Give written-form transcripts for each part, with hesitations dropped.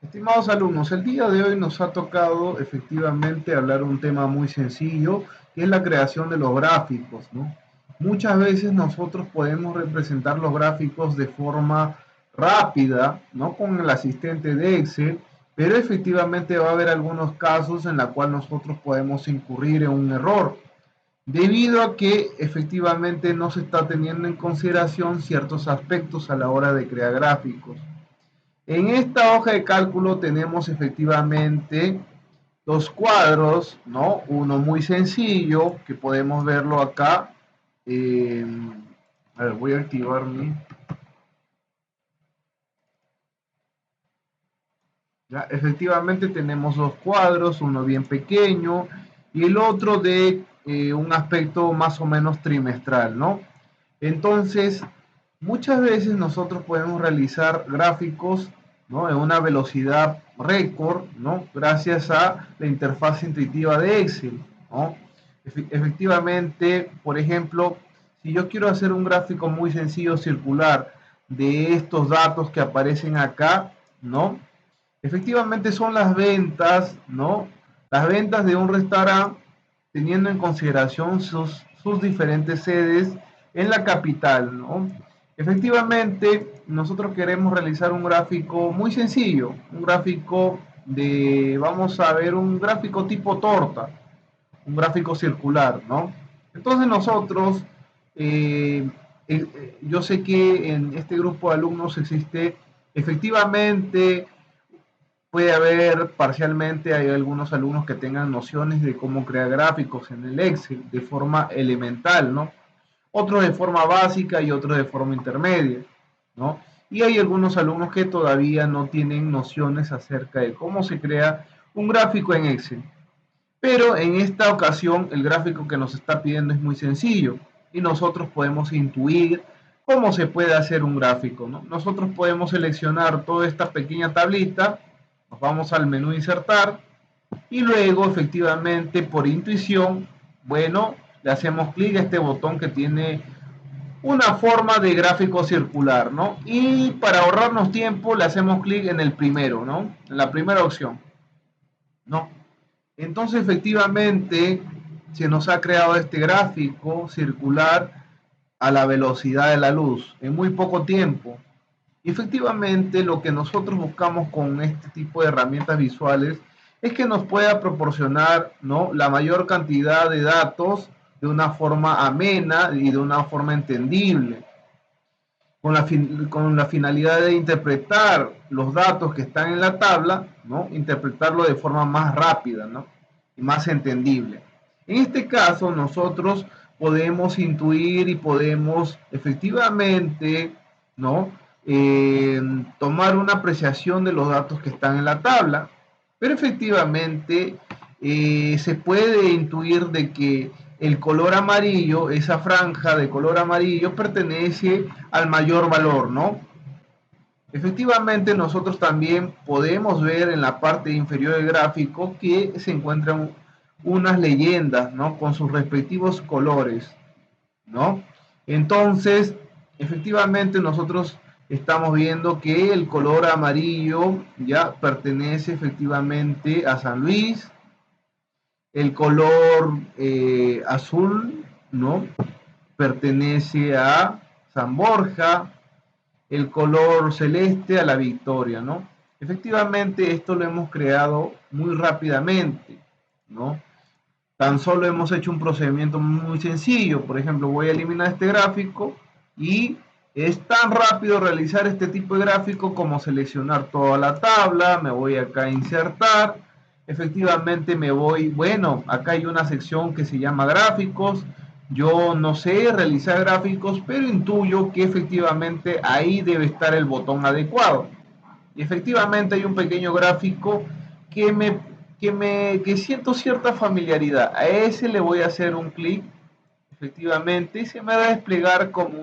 Estimados alumnos, el día de hoy nos ha tocado efectivamente hablar un tema muy sencillo, que es la creación de los gráficos, ¿no? Muchas veces nosotros podemos representar los gráficos de forma rápida, ¿no? Con el asistente de Excel, pero efectivamente va a haber algunos casos en los cuales nosotros podemos incurrir en un error, debido a que efectivamente no se está teniendo en consideración ciertos aspectos a la hora de crear gráficos. En esta hoja de cálculo tenemos efectivamente dos cuadros, ¿no? Uno muy sencillo, que podemos verlo acá. Eh, a ver, voy a activar mi... ¿Ya? Efectivamente tenemos dos cuadros, uno bien pequeño y el otro de un aspecto más o menos trimestral, ¿no? Entonces, muchas veces nosotros podemos realizar gráficos, ¿no? En una velocidad récord, ¿no? Gracias a la interfaz intuitiva de Excel, ¿no? Efectivamente, por ejemplo, si yo quiero hacer un gráfico muy sencillo circular de estos datos que aparecen acá, ¿no? Efectivamente son las ventas, ¿no? Las ventas de un restaurante teniendo en consideración sus diferentes sedes en la capital, ¿no? Efectivamente, nosotros queremos realizar un gráfico muy sencillo, un gráfico de, vamos a ver, un gráfico tipo torta, un gráfico circular, ¿no? Entonces nosotros, yo sé que en este grupo de alumnos existe efectivamente, puede haber parcialmente, hay algunos alumnos que tengan nociones de cómo crear gráficos en el Excel de forma elemental, ¿no? Otros de forma básica y otros de forma intermedia, ¿no? Y hay algunos alumnos que todavía no tienen nociones acerca de cómo se crea un gráfico en Excel. Pero en esta ocasión el gráfico que nos está pidiendo es muy sencillo y nosotros podemos intuir cómo se puede hacer un gráfico, ¿no? Nosotros podemos seleccionar toda esta pequeña tablita, nos vamos al menú insertar y luego efectivamente por intuición, bueno, le hacemos clic a este botón que tiene una forma de gráfico circular, ¿no? Y para ahorrarnos tiempo le hacemos clic en el primero, ¿no? En la primera opción, ¿no? Entonces, efectivamente, se nos ha creado este gráfico circular a la velocidad de la luz en muy poco tiempo. Y efectivamente, lo que nosotros buscamos con este tipo de herramientas visuales es que nos pueda proporcionar, ¿no?, la mayor cantidad de datos de una forma amena y de una forma entendible, con la finalidad de interpretar los datos que están en la tabla, ¿no? Interpretarlo de forma más rápida, ¿no? Y más entendible. En este caso, nosotros podemos intuir y podemos efectivamente, ¿no? Tomar una apreciación de los datos que están en la tabla, pero efectivamente se puede intuir de que el color amarillo, esa franja de color amarillo, pertenece al mayor valor, ¿no? Efectivamente, nosotros también podemos ver en la parte inferior del gráfico que se encuentran unas leyendas, ¿no? Con sus respectivos colores, ¿no? Entonces, efectivamente, nosotros estamos viendo que el color amarillo ya pertenece efectivamente a San Luis, el color azul, ¿no? Pertenece a San Borja, el color celeste a la Victoria, ¿no? Efectivamente, esto lo hemos creado muy rápidamente, ¿no? Tan solo hemos hecho un procedimiento muy sencillo. Por ejemplo, voy a eliminar este gráfico y es tan rápido realizar este tipo de gráfico como seleccionar toda la tabla, me voy acá a insertar, efectivamente me voy, bueno, acá hay una sección que se llama gráficos, yo no sé realizar gráficos, pero intuyo que efectivamente ahí debe estar el botón adecuado. Y efectivamente hay un pequeño gráfico que que siento cierta familiaridad. A ese le voy a hacer un clic, efectivamente, y se me va a desplegar como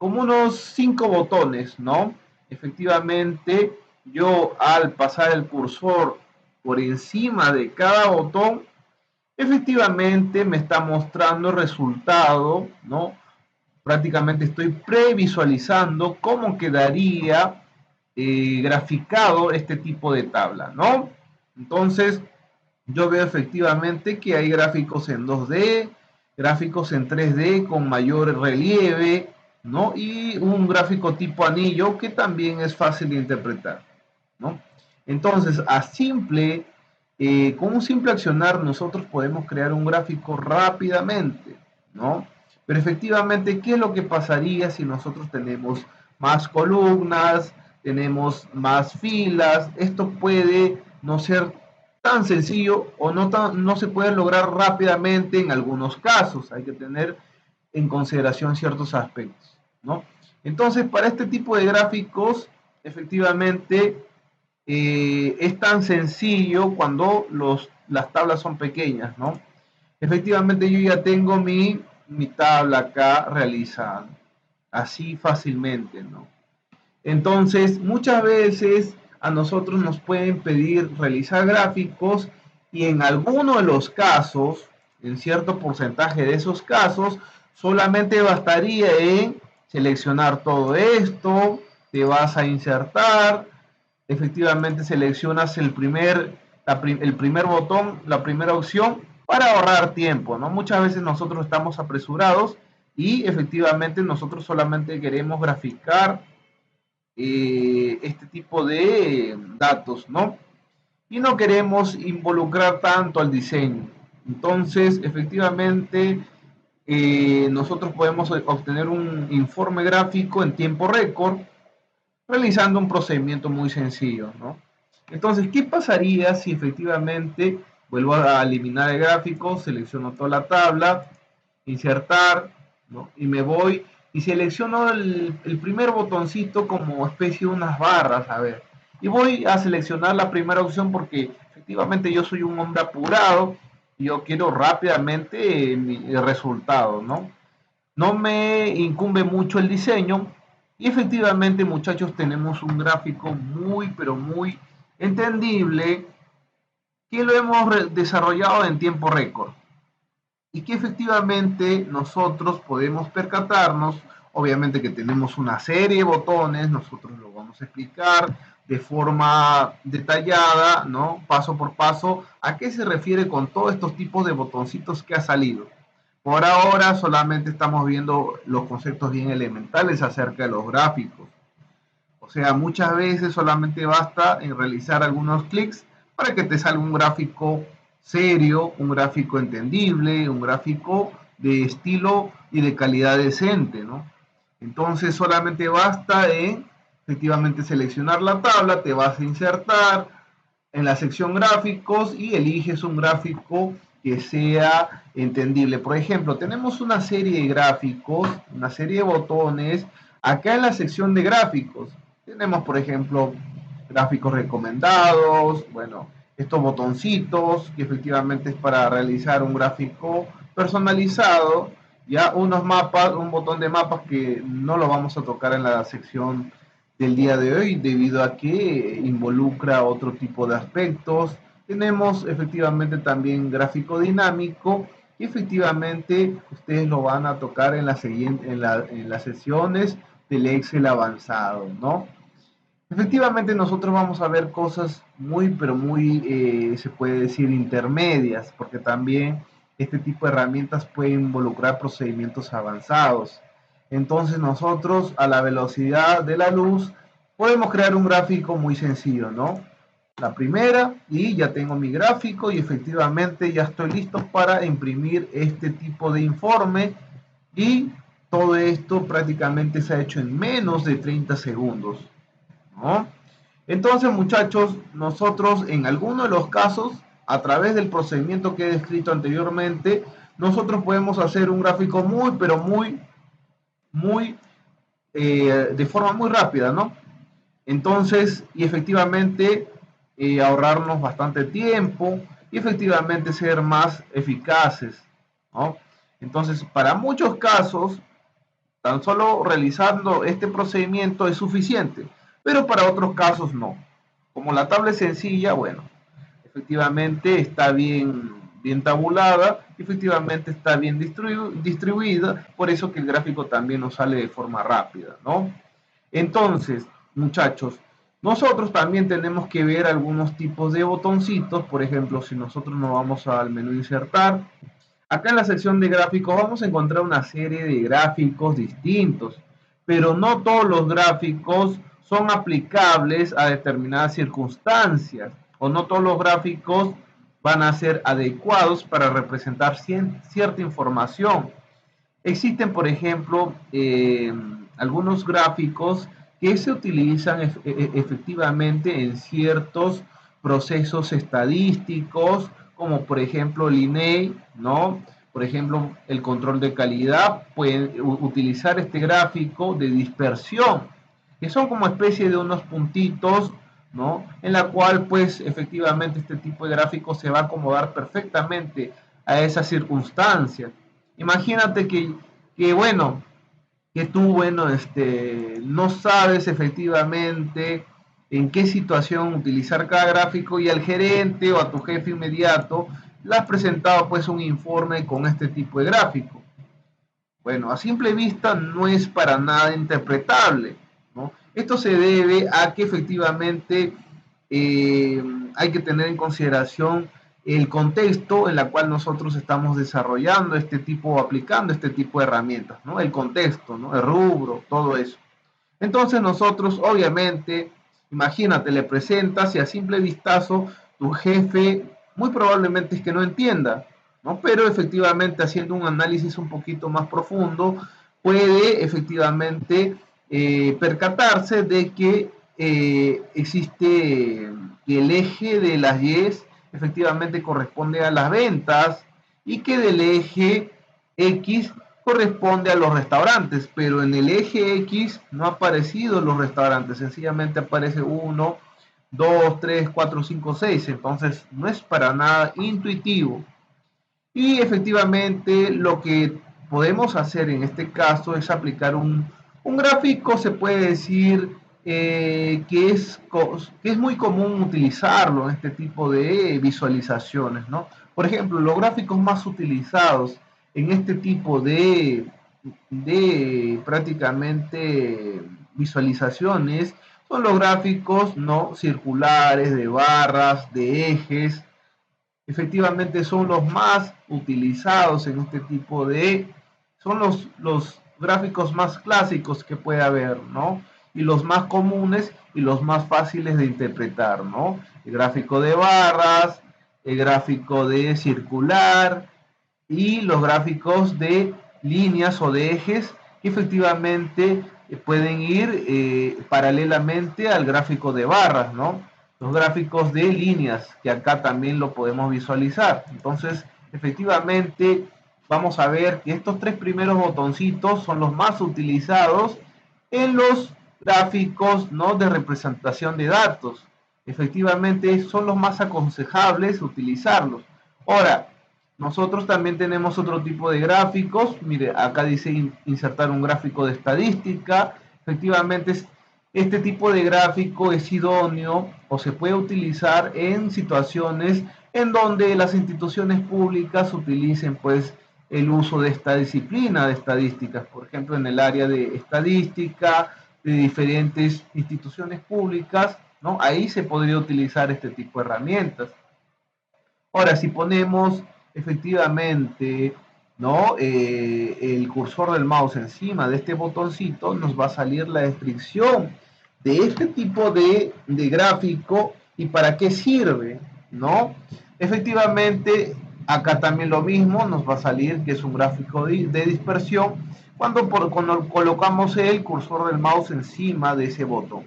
unos 5 botones, ¿no? Efectivamente, yo al pasar el cursor por encima de cada botón, efectivamente me está mostrando el resultado, ¿no? Prácticamente estoy previsualizando cómo quedaría graficado este tipo de tabla, ¿no? Entonces, yo veo efectivamente que hay gráficos en 2D, gráficos en 3D con mayor relieve, ¿no? Y un gráfico tipo anillo que también es fácil de interpretar, ¿no? Entonces, con un simple accionar nosotros podemos crear un gráfico rápidamente, ¿no? Pero efectivamente, ¿qué es lo que pasaría si nosotros tenemos más columnas, tenemos más filas? Esto puede no ser tan sencillo o no se puede lograr rápidamente en algunos casos. Hay que tener en consideración ciertos aspectos, ¿no? Entonces, para este tipo de gráficos, efectivamente, es tan sencillo cuando las tablas son pequeñas, ¿no? Efectivamente, yo ya tengo mi tabla acá realizada, así fácilmente, ¿no? Entonces, muchas veces a nosotros nos pueden pedir realizar gráficos y en alguno de los casos, en cierto porcentaje de esos casos, solamente bastaría en seleccionar todo esto, te vas a insertar, efectivamente seleccionas el primer botón, la primera opción para ahorrar tiempo, ¿no? Muchas veces nosotros estamos apresurados y efectivamente nosotros solamente queremos graficar este tipo de datos, ¿no? Y no queremos involucrar tanto al diseño. Entonces, efectivamente, nosotros podemos obtener un informe gráfico en tiempo récord realizando un procedimiento muy sencillo, ¿no? Entonces, ¿qué pasaría si efectivamente vuelvo a eliminar el gráfico, selecciono toda la tabla, insertar, ¿no? Y me voy y selecciono el primer botoncito como especie de unas barras, a ver. Y voy a seleccionar la primera opción porque efectivamente yo soy un hombre apurado y yo quiero rápidamente el resultado, ¿no? No me incumbe mucho el diseño y efectivamente, muchachos, tenemos un gráfico muy, pero muy entendible que lo hemos desarrollado en tiempo récord y que efectivamente nosotros podemos percatarnos, obviamente que tenemos una serie de botones, nosotros lo vamos a explicar de forma detallada, ¿no? Paso por paso, a qué se refiere con todos estos tipos de botoncitos que ha salido. Por ahora solamente estamos viendo los conceptos bien elementales acerca de los gráficos. O sea, muchas veces solamente basta en realizar algunos clics para que te salga un gráfico serio, un gráfico entendible, un gráfico de estilo y de calidad decente, ¿no? Entonces solamente basta en efectivamente seleccionar la tabla, te vas a insertar en la sección gráficos y eliges un gráfico que sea entendible. Por ejemplo, tenemos una serie de gráficos, una serie de botones acá en la sección de gráficos. Tenemos, por ejemplo, gráficos recomendados, bueno, estos botoncitos que efectivamente es para realizar un gráfico personalizado, ya unos mapas, un botón de mapas que no lo vamos a tocar en la sección del día de hoy debido a que involucra otro tipo de aspectos. Tenemos efectivamente también gráfico dinámico y efectivamente ustedes lo van a tocar en, en las sesiones del Excel avanzado, ¿no? Efectivamente nosotros vamos a ver cosas muy, pero muy, se puede decir, intermedias, porque también este tipo de herramientas pueden involucrar procedimientos avanzados. Entonces nosotros a la velocidad de la luz podemos crear un gráfico muy sencillo, ¿no? La primera y ya tengo mi gráfico y efectivamente ya estoy listo para imprimir este tipo de informe y todo esto prácticamente se ha hecho en menos de 30 segundos, ¿no? Entonces, muchachos, nosotros en alguno de los casos, a través del procedimiento que he descrito anteriormente, nosotros podemos hacer un gráfico muy, pero muy, de forma muy rápida, ¿no? Entonces, y efectivamente, ahorrarnos bastante tiempo y efectivamente ser más eficaces, ¿no? Entonces, para muchos casos, tan solo realizando este procedimiento es suficiente, pero para otros casos no. Como la tabla es sencilla, bueno, efectivamente está bien tabulada, efectivamente está bien distribuida, por eso que el gráfico también nos sale de forma rápida, ¿no? Entonces, muchachos, Nosotros también tenemos que ver algunos tipos de botoncitos. Por ejemplo, si nosotros nos vamos al menú insertar, acá en la sección de gráficos vamos a encontrar una serie de gráficos distintos, pero no todos los gráficos son aplicables a determinadas circunstancias, o no todos los gráficos van a ser adecuados para representar cierta información. Existen, por ejemplo, algunos gráficos que se utilizan efectivamente en ciertos procesos estadísticos, como por ejemplo el INEI, ¿no? Por ejemplo, el control de calidad puede utilizar este gráfico de dispersión, que son como especie de unos puntitos, ¿no? En la cual, pues, efectivamente este tipo de gráfico se va a acomodar perfectamente a esas circunstancias. Imagínate que bueno, que tú, bueno, no sabes efectivamente en qué situación utilizar cada gráfico y al gerente o a tu jefe inmediato le has presentado pues un informe con este tipo de gráfico. Bueno, a simple vista no es para nada interpretable, ¿no? Esto se debe a que efectivamente eh, hay que tener en consideración el contexto en el cual nosotros estamos desarrollando este tipo o aplicando este tipo de herramientas, ¿no? El contexto, ¿no? El rubro, todo eso. Entonces nosotros, obviamente, imagínate, le presentas y a simple vistazo tu jefe muy probablemente es que no entienda, ¿no? Pero efectivamente haciendo un análisis un poquito más profundo, puede efectivamente percatarse de que existe que el eje de las Y efectivamente corresponde a las ventas y que del eje X corresponde a los restaurantes, pero en el eje X no ha aparecido los restaurantes, sencillamente aparece uno, 2, 3, 4, 5, 6, entonces no es para nada intuitivo. Y efectivamente lo que podemos hacer en este caso es aplicar un gráfico, se puede decir que es muy común utilizarlo en este tipo de visualizaciones, ¿no? Por ejemplo, los gráficos más utilizados en este tipo de prácticamente visualizaciones son los gráficos no circulares, de barras, de ejes, efectivamente son los más utilizados en este tipo de, son los gráficos más clásicos que puede haber, ¿no? Y los más comunes y los más fáciles de interpretar, ¿no? El gráfico de barras, el gráfico de circular y los gráficos de líneas o de ejes que efectivamente pueden ir paralelamente al gráfico de barras, ¿no? Los gráficos de líneas, que acá también lo podemos visualizar. Entonces, efectivamente, vamos a ver que estos tres primeros botoncitos son los más utilizados en los gráficos, ¿no? De representación de datos. Efectivamente, son los más aconsejables utilizarlos. Ahora, nosotros también tenemos otro tipo de gráficos. Mire, acá dice insertar un gráfico de estadística. Efectivamente, este tipo de gráfico es idóneo o se puede utilizar en situaciones en donde las instituciones públicas utilicen pues el uso de esta disciplina de estadísticas, por ejemplo, en el área de estadística de diferentes instituciones públicas, ¿no? Ahí se podría utilizar este tipo de herramientas. Ahora, si ponemos efectivamente, ¿no? El cursor del mouse encima de este botoncito, nos va a salir la descripción de este tipo de gráfico y para qué sirve, ¿no? Efectivamente, acá también lo mismo, nos va a salir que es un gráfico de dispersión cuando colocamos el cursor del mouse encima de ese botón,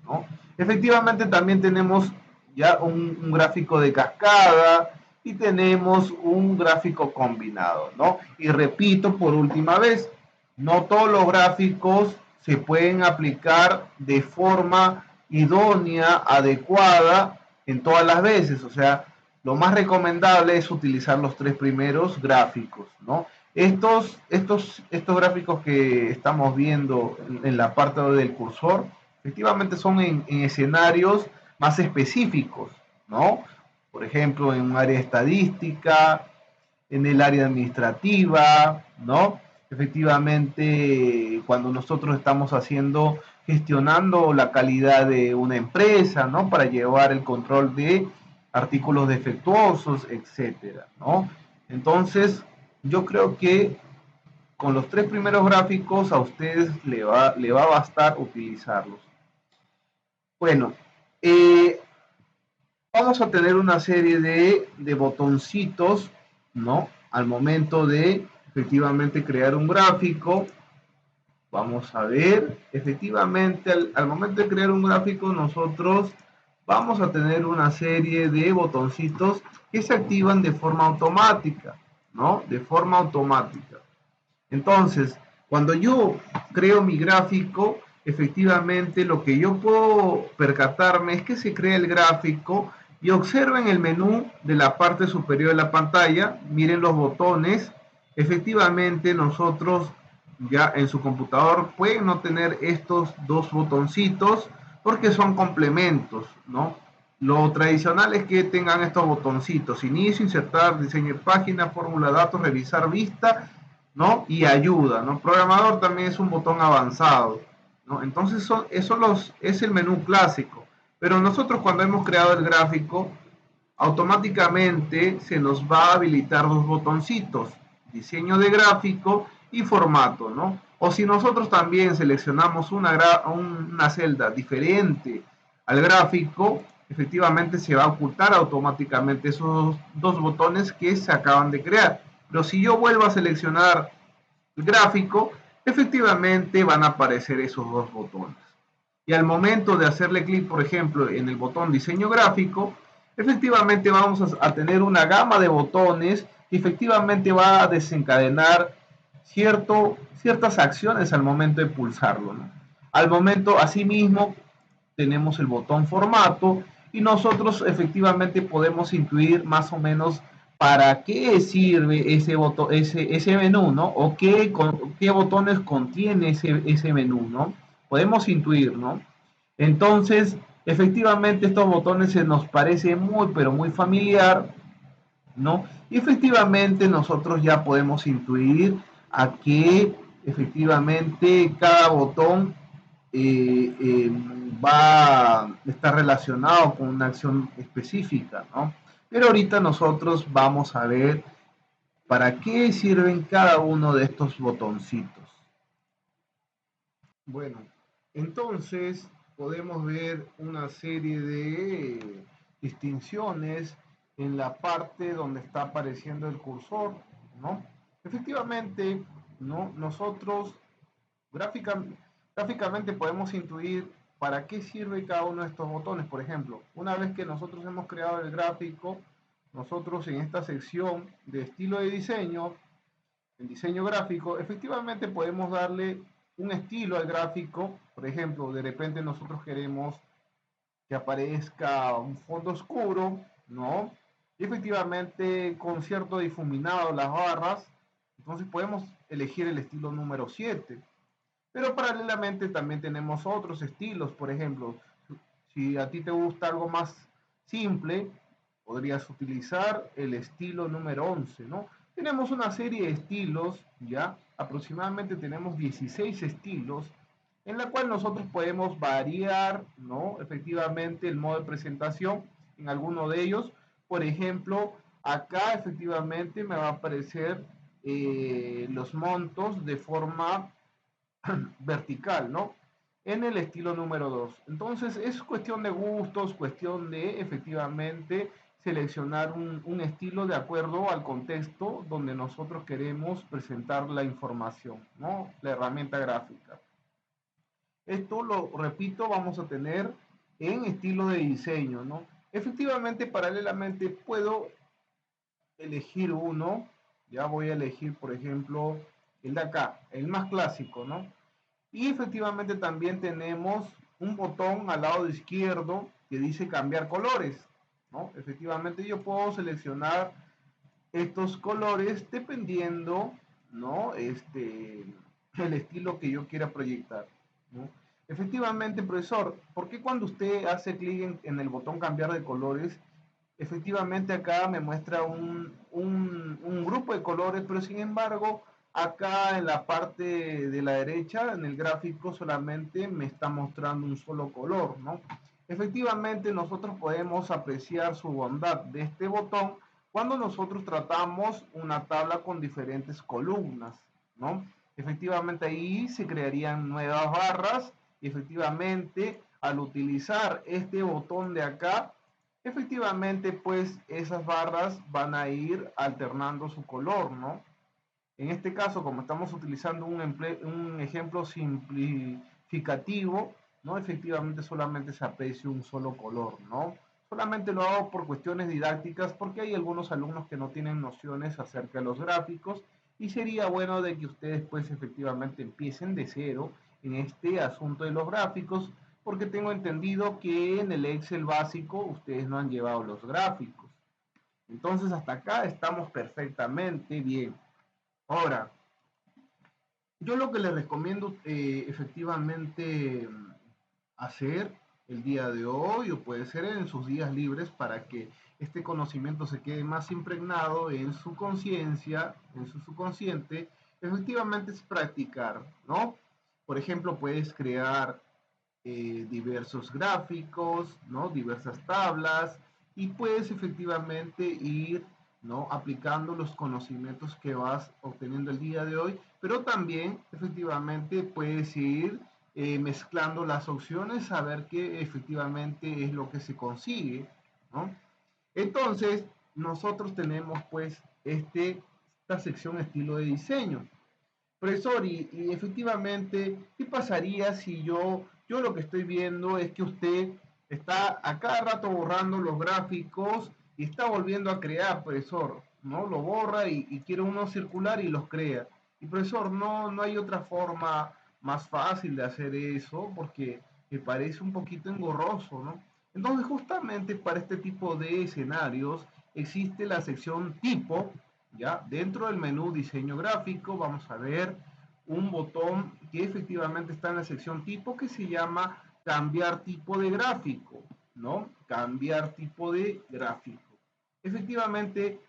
¿no? Efectivamente, también tenemos ya un gráfico de cascada y tenemos un gráfico combinado, ¿no? Y repito por última vez, no todos los gráficos se pueden aplicar de forma idónea, adecuada en todas las veces, o sea, lo más recomendable es utilizar los tres primeros gráficos, ¿no? Estos gráficos que estamos viendo en la parte del cursor, efectivamente son en escenarios más específicos, ¿no? Por ejemplo, en un área estadística, en el área administrativa, ¿no? Efectivamente, cuando nosotros estamos haciendo gestionando la calidad de una empresa, ¿no? Para llevar el control de artículos defectuosos, etcétera, ¿no? Entonces, yo creo que con los tres primeros gráficos a ustedes le va a bastar utilizarlos. Bueno, eh, vamos a tener una serie de botoncitos, ¿no? Al momento de efectivamente crear un gráfico, vamos a ver, efectivamente al momento de crear un gráfico nosotros vamos a tener una serie de botoncitos que se activan de forma automática, ¿no? De forma automática. Entonces, cuando yo creo mi gráfico, efectivamente lo que yo puedo percatarme es que se crea el gráfico y observen el menú de la parte superior de la pantalla, miren los botones, efectivamente nosotros ya en su computador pueden no tener estos dos botoncitos porque son complementos, ¿no? Lo tradicional es que tengan estos botoncitos, inicio, insertar, diseño de página, fórmula de datos, revisar vista, ¿no? Y ayuda, ¿no? Programador también es un botón avanzado, ¿no? Entonces es el menú clásico. Pero nosotros cuando hemos creado el gráfico, automáticamente se nos va a habilitar dos botoncitos, diseño de gráfico y formato, ¿no? O si nosotros también seleccionamos una celda diferente al gráfico, efectivamente se va a ocultar automáticamente esos dos botones que se acaban de crear. Pero si yo vuelvo a seleccionar el gráfico, efectivamente van a aparecer esos dos botones. Y al momento de hacerle clic, por ejemplo, en el botón diseño gráfico, efectivamente vamos a tener una gama de botones que efectivamente va a desencadenar ciertas acciones al momento de pulsarlo, ¿no? Al momento, asimismo, tenemos el botón formato y nosotros efectivamente podemos intuir más o menos para qué sirve ese menú, ¿no? O qué botones contiene ese menú, ¿no? Podemos intuir, ¿no? Entonces, efectivamente estos botones se nos parece muy, pero muy familiar, ¿no? Y efectivamente nosotros ya podemos intuir a qué efectivamente cada botón va a estar relacionado con una acción específica, ¿no? Pero ahorita nosotros vamos a ver para qué sirven cada uno de estos botoncitos. Bueno, entonces podemos ver una serie de distinciones en la parte donde está apareciendo el cursor, ¿no? Efectivamente, ¿no? Nosotros gráfica, gráficamente podemos intuir para qué sirve cada uno de estos botones. Por ejemplo, una vez que nosotros hemos creado el gráfico, nosotros en esta sección de estilo de diseño, en diseño gráfico, efectivamente podemos darle un estilo al gráfico. Por ejemplo, de repente nosotros queremos que aparezca un fondo oscuro, ¿no? Y efectivamente con cierto difuminado las barras, entonces podemos elegir el estilo número 7. Pero paralelamente también tenemos otros estilos, por ejemplo, si a ti te gusta algo más simple, podrías utilizar el estilo número 11, ¿no? Tenemos una serie de estilos, ya, aproximadamente tenemos 16 estilos, en la cual nosotros podemos variar, ¿no? Efectivamente el modo de presentación en alguno de ellos. Por ejemplo, acá efectivamente me va a aparecer los montos de forma vertical, ¿no? En el estilo número 2. Entonces es cuestión de gustos, cuestión de efectivamente seleccionar un estilo de acuerdo al contexto donde nosotros queremos presentar la información, ¿no? La herramienta gráfica. Esto lo repito, vamos a tener en estilo de diseño, ¿no? Efectivamente, paralelamente puedo elegir uno, ya voy a elegir, por ejemplo, el de acá, el más clásico, ¿no? Y efectivamente también tenemos un botón al lado izquierdo que dice cambiar colores, ¿no? Efectivamente yo puedo seleccionar estos colores dependiendo, ¿no? El estilo que yo quiera proyectar, ¿no? Efectivamente, profesor, ¿por qué cuando usted hace clic en el botón cambiar de colores, efectivamente acá me muestra un grupo de colores, pero sin embargo acá en la parte de la derecha, en el gráfico, solamente me está mostrando un solo color, ¿no? Efectivamente, nosotros podemos apreciar su bondad de este botón cuando nosotros tratamos una tabla con diferentes columnas, ¿no? Efectivamente, ahí se crearían nuevas barras y efectivamente, al utilizar este botón de acá, efectivamente, pues esas barras van a ir alternando su color, ¿no? En este caso, como estamos utilizando un ejemplo simplificativo, ¿no? Efectivamente solamente se aprecia un solo color, ¿no? Solamente lo hago por cuestiones didácticas porque hay algunos alumnos que no tienen nociones acerca de los gráficos y sería bueno de que ustedes pues efectivamente empiecen de cero en este asunto de los gráficos porque tengo entendido que en el Excel básico ustedes no han llevado los gráficos. Entonces hasta acá estamos perfectamente bien. Ahora, yo lo que les recomiendo efectivamente hacer el día de hoy o puede ser en sus días libres para que este conocimiento se quede más impregnado en su conciencia, en su subconsciente, efectivamente es practicar, ¿no? Por ejemplo, puedes crear diversos gráficos, ¿no? Diversas tablas y puedes efectivamente ir, ¿no? Aplicando los conocimientos que vas obteniendo el día de hoy, pero también efectivamente puedes ir mezclando las opciones a ver qué efectivamente es lo que se consigue, ¿no? Entonces, nosotros tenemos pues esta sección estilo de diseño. Profesor, y efectivamente, ¿qué pasaría si yo lo que estoy viendo es que usted está a cada rato borrando los gráficos y está volviendo a crear, profesor, ¿no? Lo borra y quiere uno circular y los crea. Y profesor, no hay otra forma más fácil de hacer eso porque me parece un poquito engorroso, ¿no? Entonces, justamente para este tipo de escenarios existe la sección tipo, ¿ya? Dentro del menú diseño gráfico vamos a ver un botón que efectivamente está en la sección tipo que se llama cambiar tipo de gráfico, ¿no? Cambiar tipo de gráfico. Efectivamente,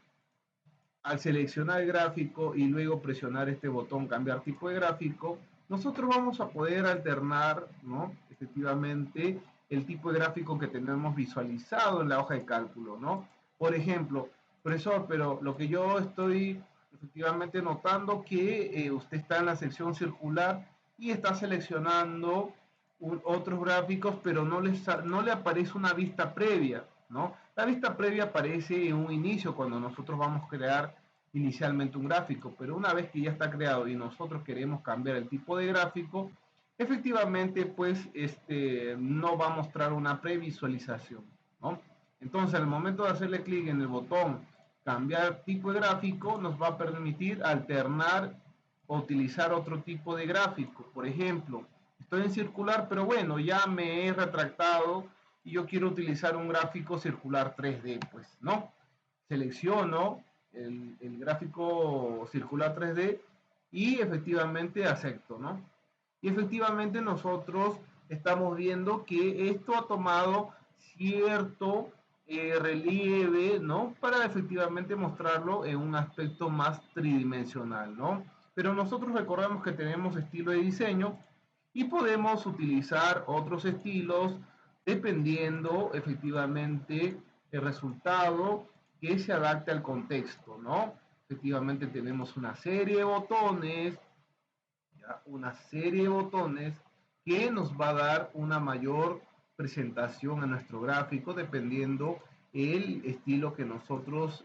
al seleccionar el gráfico y luego presionar este botón cambiar tipo de gráfico, nosotros vamos a poder alternar, ¿no? Efectivamente, el tipo de gráfico que tenemos visualizado en la hoja de cálculo, ¿no? Por ejemplo, profesor, pero lo que yo estoy efectivamente notando que usted está en la sección circular y está seleccionando otros gráficos, pero no le aparece una vista previa, ¿no? La vista previa aparece en un inicio cuando nosotros vamos a crear inicialmente un gráfico, pero una vez que ya está creado y nosotros queremos cambiar el tipo de gráfico, efectivamente pues no va a mostrar una previsualización, ¿no? Entonces al momento de hacerle clic en el botón cambiar tipo de gráfico nos va a permitir alternar o utilizar otro tipo de gráfico. Por ejemplo, estoy en circular, pero bueno, ya me he retractado y yo quiero utilizar un gráfico circular 3D, pues, ¿no? Selecciono el gráfico circular 3D y efectivamente acepto, ¿no? Y efectivamente nosotros estamos viendo que esto ha tomado cierto relieve, ¿no? Para efectivamente mostrarlo en un aspecto más tridimensional, ¿no? Pero nosotros recordamos que tenemos estilo de diseño y podemos utilizar otros estilos dependiendo efectivamente el resultado que se adapte al contexto, ¿no? Efectivamente tenemos una serie de botones, ¿ya? Una serie de botones que nos va a dar una mayor presentación a nuestro gráfico dependiendo el estilo que nosotros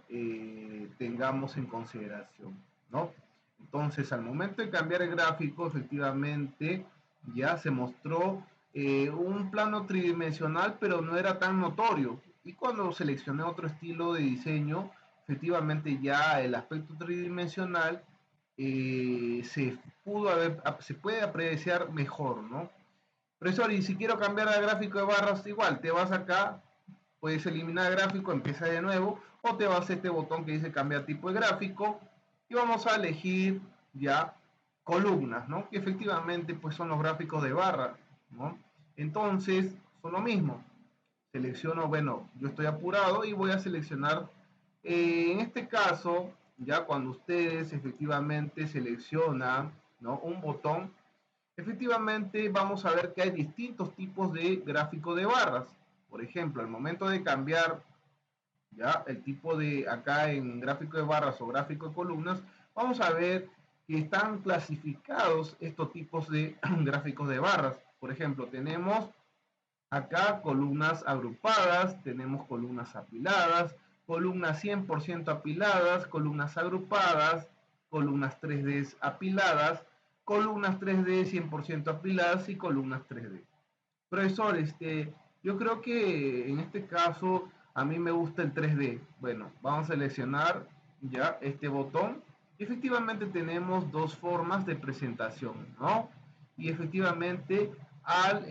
tengamos en consideración, ¿no? Entonces, al momento de cambiar el gráfico, efectivamente ya se mostró un plano tridimensional, pero no era tan notorio. Y cuando seleccioné otro estilo de diseño, efectivamente ya el aspecto tridimensional se puede apreciar mejor, ¿no? Profesor, y si quiero cambiar el gráfico de barras, igual, te vas acá, puedes eliminar el gráfico, empieza de nuevo, o te vas a este botón que dice cambiar tipo de gráfico, y vamos a elegir ya columnas, ¿no? Que efectivamente pues son los gráficos de barra, ¿no? Entonces, son lo mismo. Selecciono, bueno, yo estoy apurado y voy a seleccionar, en este caso, ya cuando ustedes efectivamente seleccionan, ¿no?, un botón, efectivamente vamos a ver que hay distintos tipos de gráfico de barras. Por ejemplo, al momento de cambiar ya el tipo de acá en gráfico de barras o gráfico de columnas, vamos a ver que están clasificados estos tipos de gráficos de barras. Por ejemplo, tenemos acá columnas agrupadas, tenemos columnas apiladas, columnas 100% apiladas, columnas agrupadas, columnas 3D apiladas, columnas 3D 100% apiladas y columnas 3D. Profesor, yo creo que en este caso a mí me gusta el 3D. Bueno, vamos a seleccionar ya este botón. Efectivamente tenemos dos formas de presentación, ¿no? Y efectivamente al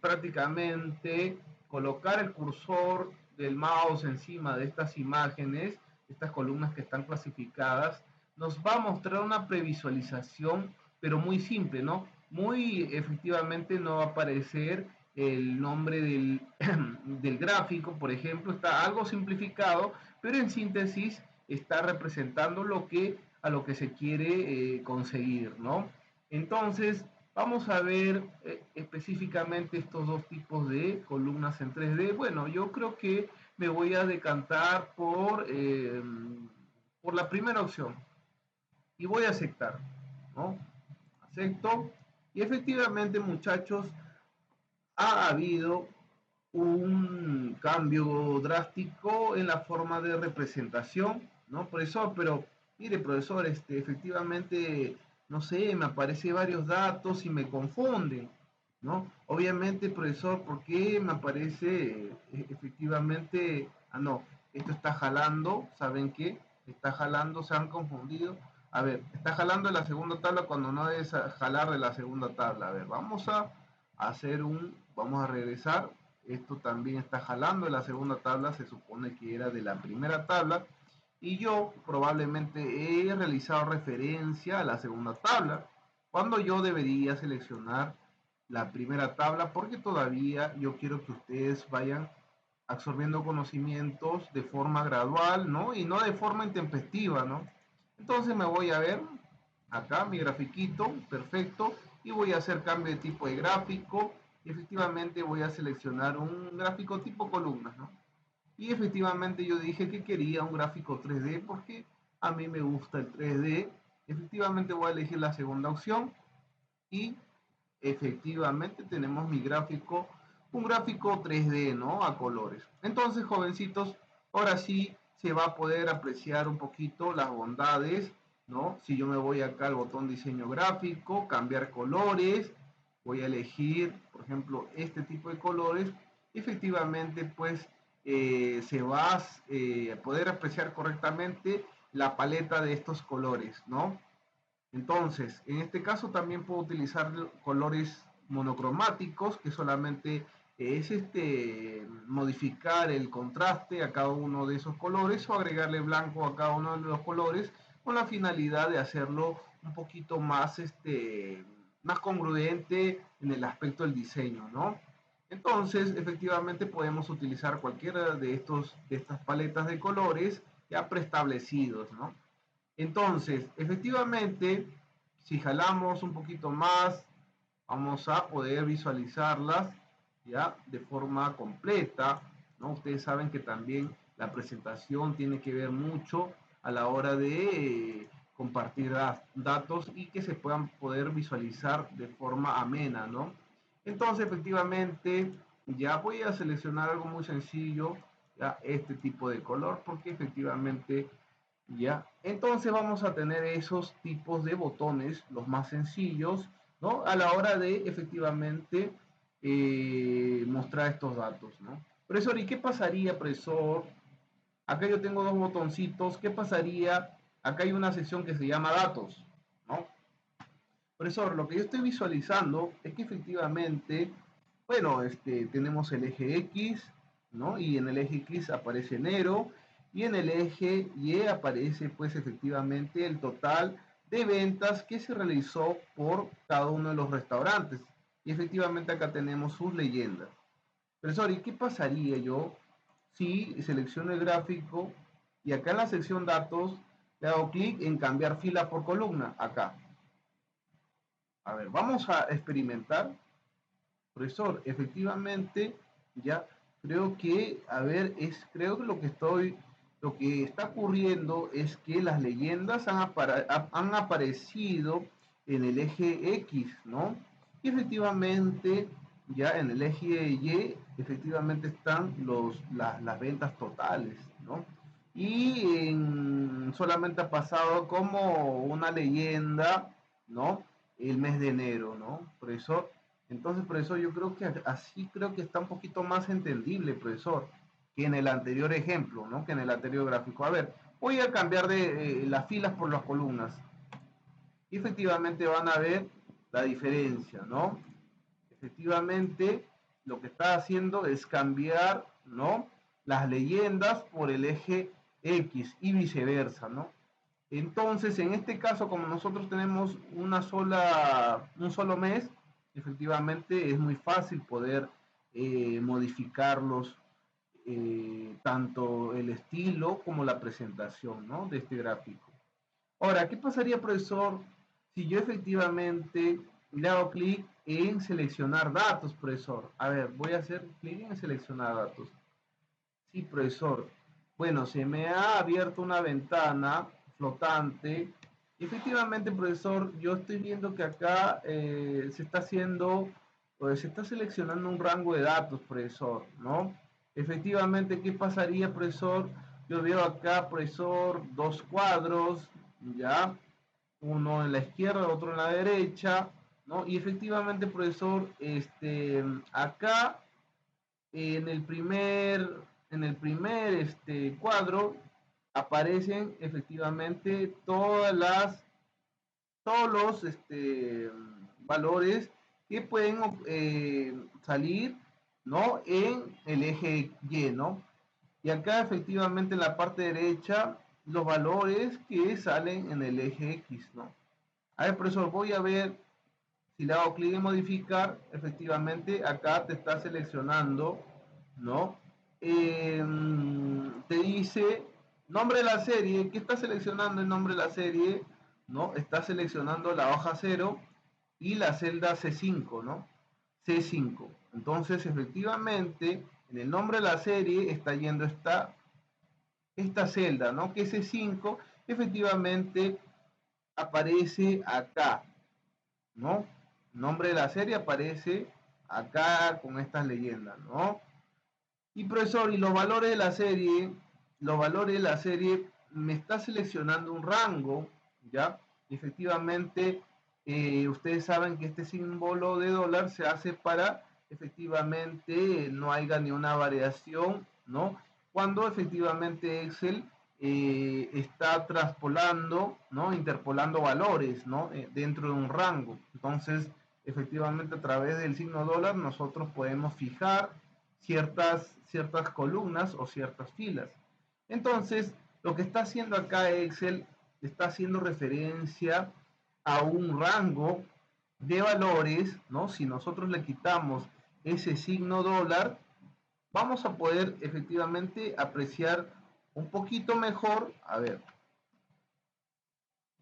prácticamente colocar el cursor del mouse encima de estas imágenes, estas columnas que están clasificadas, nos va a mostrar una previsualización, pero muy simple, ¿no? Muy efectivamente no va a aparecer el nombre del, del gráfico, por ejemplo, está algo simplificado, pero en síntesis está representando a lo que se quiere conseguir, ¿no? Entonces, vamos a ver específicamente estos dos tipos de columnas en 3D. Bueno, yo creo que me voy a decantar por la primera opción y voy a aceptar, ¿no? Acepto. Y efectivamente, muchachos, ha habido un cambio drástico en la forma de representación, ¿no, profesor? Pero, mire, profesor, efectivamente, no sé, me aparecen varios datos y me confunden, ¿no? Obviamente, profesor, ¿por qué me aparece efectivamente? Ah, no, esto está jalando, ¿saben qué? Está jalando, se han confundido. A ver, está jalando de la segunda tabla cuando no es jalar de la segunda tabla. A ver, vamos a vamos a regresar. Esto también está jalando de la segunda tabla, se supone que era de la primera tabla. Y yo probablemente he realizado referencia a la segunda tabla, cuando yo debería seleccionar la primera tabla, porque todavía yo quiero que ustedes vayan absorbiendo conocimientos de forma gradual, ¿no? Y no de forma intempestiva, ¿no? Entonces me voy a ver acá mi grafiquito, perfecto, y voy a hacer cambio de tipo de gráfico, y efectivamente voy a seleccionar un gráfico tipo columnas, ¿no? Y efectivamente yo dije que quería un gráfico 3D porque a mí me gusta el 3D. Efectivamente voy a elegir la segunda opción y efectivamente tenemos mi gráfico, un gráfico 3D, ¿no? A colores. Entonces, jovencitos, ahora sí se va a poder apreciar un poquito las bondades, ¿no? Si yo me voy acá al botón diseño gráfico, cambiar colores, voy a elegir, por ejemplo, este tipo de colores, efectivamente, pues se va a poder apreciar correctamente la paleta de estos colores, ¿no? Entonces, en este caso también puedo utilizar colores monocromáticos, que solamente es modificar el contraste a cada uno de esos colores o agregarle blanco a cada uno de los colores con la finalidad de hacerlo un poquito más, más congruente en el aspecto del diseño, ¿no? Entonces, efectivamente podemos utilizar cualquiera de estas paletas de colores ya preestablecidos, ¿no? Entonces, efectivamente, si jalamos un poquito más, vamos a poder visualizarlas ya de forma completa, ¿no? Ustedes saben que también la presentación tiene que ver mucho a la hora de compartir datos y que se puedan poder visualizar de forma amena, ¿no? Entonces, efectivamente, ya voy a seleccionar algo muy sencillo, ya este tipo de color, porque efectivamente ya, entonces vamos a tener esos tipos de botones, los más sencillos, ¿no? A la hora de efectivamente mostrar estos datos, ¿no? Profesor, ¿y qué pasaría, profesor? Acá yo tengo dos botoncitos, ¿qué pasaría? Acá hay una sección que se llama datos, ¿no? Profesor, lo que yo estoy visualizando es que efectivamente, bueno, tenemos el eje X, ¿no? Y en el eje X aparece enero y en el eje Y aparece pues efectivamente el total de ventas que se realizó por cada uno de los restaurantes. Y efectivamente acá tenemos sus leyendas. Profesor, ¿y qué pasaría yo si selecciono el gráfico y Y acá en la sección datos le hago clic en cambiar fila por columna, acá. A ver, vamos a experimentar. Profesor, efectivamente, ya creo que, a ver, creo que lo que está ocurriendo es que las leyendas han aparecido en el eje X, ¿no? Y efectivamente, ya en el eje Y, efectivamente están las ventas totales, ¿no? Y solamente ha pasado como una leyenda, ¿no? El mes de enero, ¿no? Profesor, entonces, profesor, yo creo que así creo que está un poquito más entendible, profesor, que en el anterior ejemplo, ¿no? Que en el anterior gráfico. A ver, voy a cambiar de las filas por las columnas. Y efectivamente van a ver la diferencia, ¿no? Efectivamente, lo que está haciendo es cambiar, ¿no? Las leyendas por el eje X y viceversa, ¿no? Entonces, en este caso, como nosotros tenemos un solo mes, efectivamente es muy fácil poder modificarlos, tanto el estilo como la presentación, ¿no? De este gráfico. Ahora, ¿qué pasaría, profesor, si yo efectivamente le hago clic en seleccionar datos, profesor? A ver, voy a hacer clic en seleccionar datos. Sí, profesor. Bueno, se me ha abierto una ventana flotante. Efectivamente, profesor, yo estoy viendo que acá se está haciendo, pues se está seleccionando un rango de datos, profesor, ¿no? Efectivamente, ¿qué pasaría, profesor? Yo veo acá, profesor, dos cuadros, ¿ya? Uno en la izquierda, otro en la derecha, ¿no? Y efectivamente, profesor, acá en el primer cuadro aparecen efectivamente todos los valores que pueden salir, ¿no? En el eje Y, ¿no? Y acá efectivamente en la parte derecha los valores que salen en el eje X, ¿no? A ver, profesor, voy a ver si le hago clic en modificar, efectivamente acá te está seleccionando, ¿no? Te dice nombre de la serie. ¿Qué está seleccionando el nombre de la serie? ¿No? Está seleccionando la hoja 0 y la celda C5, ¿no? C5. Entonces, efectivamente, en el nombre de la serie está yendo esta celda, ¿no? Que C5 efectivamente aparece acá, ¿no? El nombre de la serie aparece acá con estas leyendas, ¿no? Y profesor, y los valores de la serie me está seleccionando un rango, ¿ya? Y efectivamente, ustedes saben que este símbolo de dólar se hace para efectivamente no haya ni una variación, ¿no? Cuando efectivamente Excel está traspolando, ¿no? Interpolando valores, ¿no? Dentro de un rango. Entonces, efectivamente, a través del signo dólar nosotros podemos fijar ciertas columnas o ciertas filas. Entonces, lo que está haciendo acá Excel está haciendo referencia a un rango de valores, ¿no? Si nosotros le quitamos ese signo dólar, vamos a poder efectivamente apreciar un poquito mejor. A ver,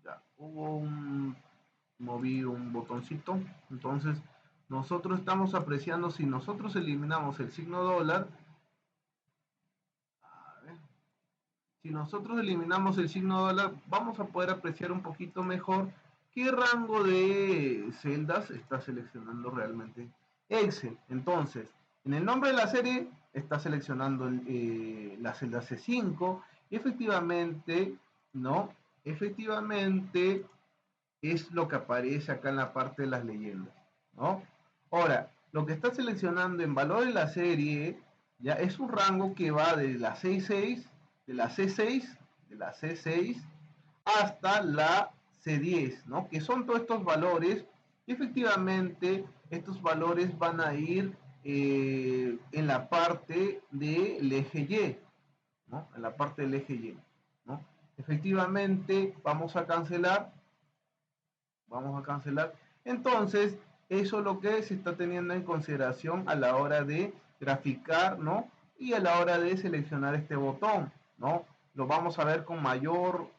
ya moví un botoncito. Entonces, nosotros estamos apreciando, si nosotros eliminamos el signo dólar, a ver, si nosotros eliminamos el signo dólar, vamos a poder apreciar un poquito mejor qué rango de celdas está seleccionando realmente Excel. Entonces, en el nombre de la serie está seleccionando la celda C5 y efectivamente, ¿no? Efectivamente es lo que aparece acá en la parte de las leyendas, ¿no? Ahora, lo que está seleccionando en valor de la serie ya es un rango que va de la C6, de la C6, de la C6 hasta la C10, ¿no? Que son todos estos valores. Y efectivamente, estos valores van a ir en la parte del eje Y, ¿no? En la parte del eje Y, ¿no? Efectivamente, vamos a cancelar. Entonces, eso es lo que se está teniendo en consideración a la hora de graficar, ¿no? Y a la hora de seleccionar este botón, ¿no? lo vamos a ver con mayor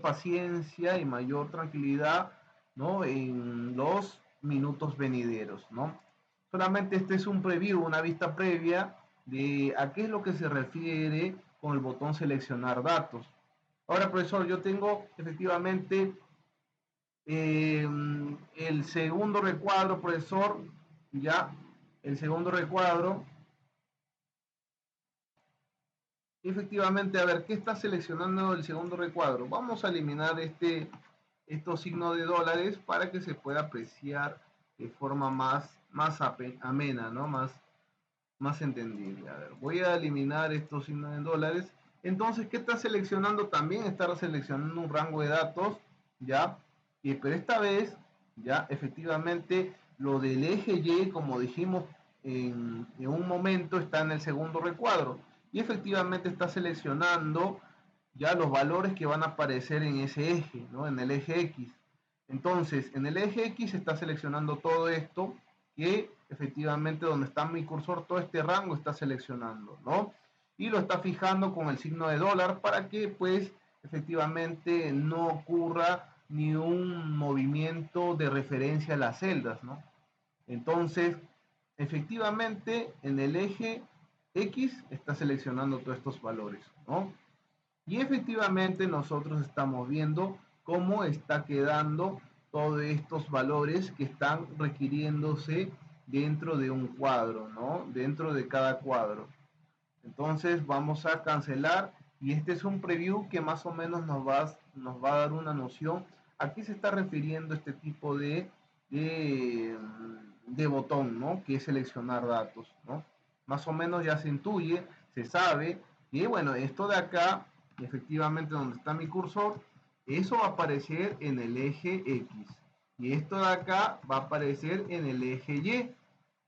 paciencia y mayor tranquilidad, ¿no? En los minutos venideros, ¿no? Solamente este es un preview, una vista previa de a qué es lo que se refiere con el botón seleccionar datos. Ahora, profesor, yo tengo efectivamente el segundo recuadro, profesor, ya, el segundo recuadro. Efectivamente, a ver, ¿qué está seleccionando el segundo recuadro? Vamos a eliminar estos signos de dólares para que se pueda apreciar de forma más amena, ¿no? Más entendible. A ver, voy a eliminar estos signos de dólares. Entonces, ¿qué está seleccionando? También está seleccionando un rango de datos, ¿ya? Pero esta vez, ya, efectivamente, lo del eje Y, como dijimos en un momento, está en el segundo recuadro. Y efectivamente está seleccionando ya los valores que van a aparecer en ese eje, ¿no? En el eje X. Entonces, en el eje X está seleccionando todo esto, que efectivamente donde está mi cursor, todo este rango está seleccionando, ¿no? Y lo está fijando con el signo de dólar para que pues efectivamente no ocurra ni un movimiento de referencia a las celdas, ¿no? Entonces, efectivamente en el eje X está seleccionando todos estos valores, ¿no? Y efectivamente nosotros estamos viendo cómo está quedando todos estos valores que están requiriéndose dentro de un cuadro, ¿no? Dentro de cada cuadro. Entonces vamos a cancelar y este es un preview que más o menos nos va a dar una noción a qué se está refiriendo este tipo de botón, ¿no? Que es seleccionar datos, ¿no? Más o menos ya se intuye, se sabe, y bueno, esto de acá, efectivamente donde está mi cursor, eso va a aparecer en el eje X, y esto de acá va a aparecer en el eje Y.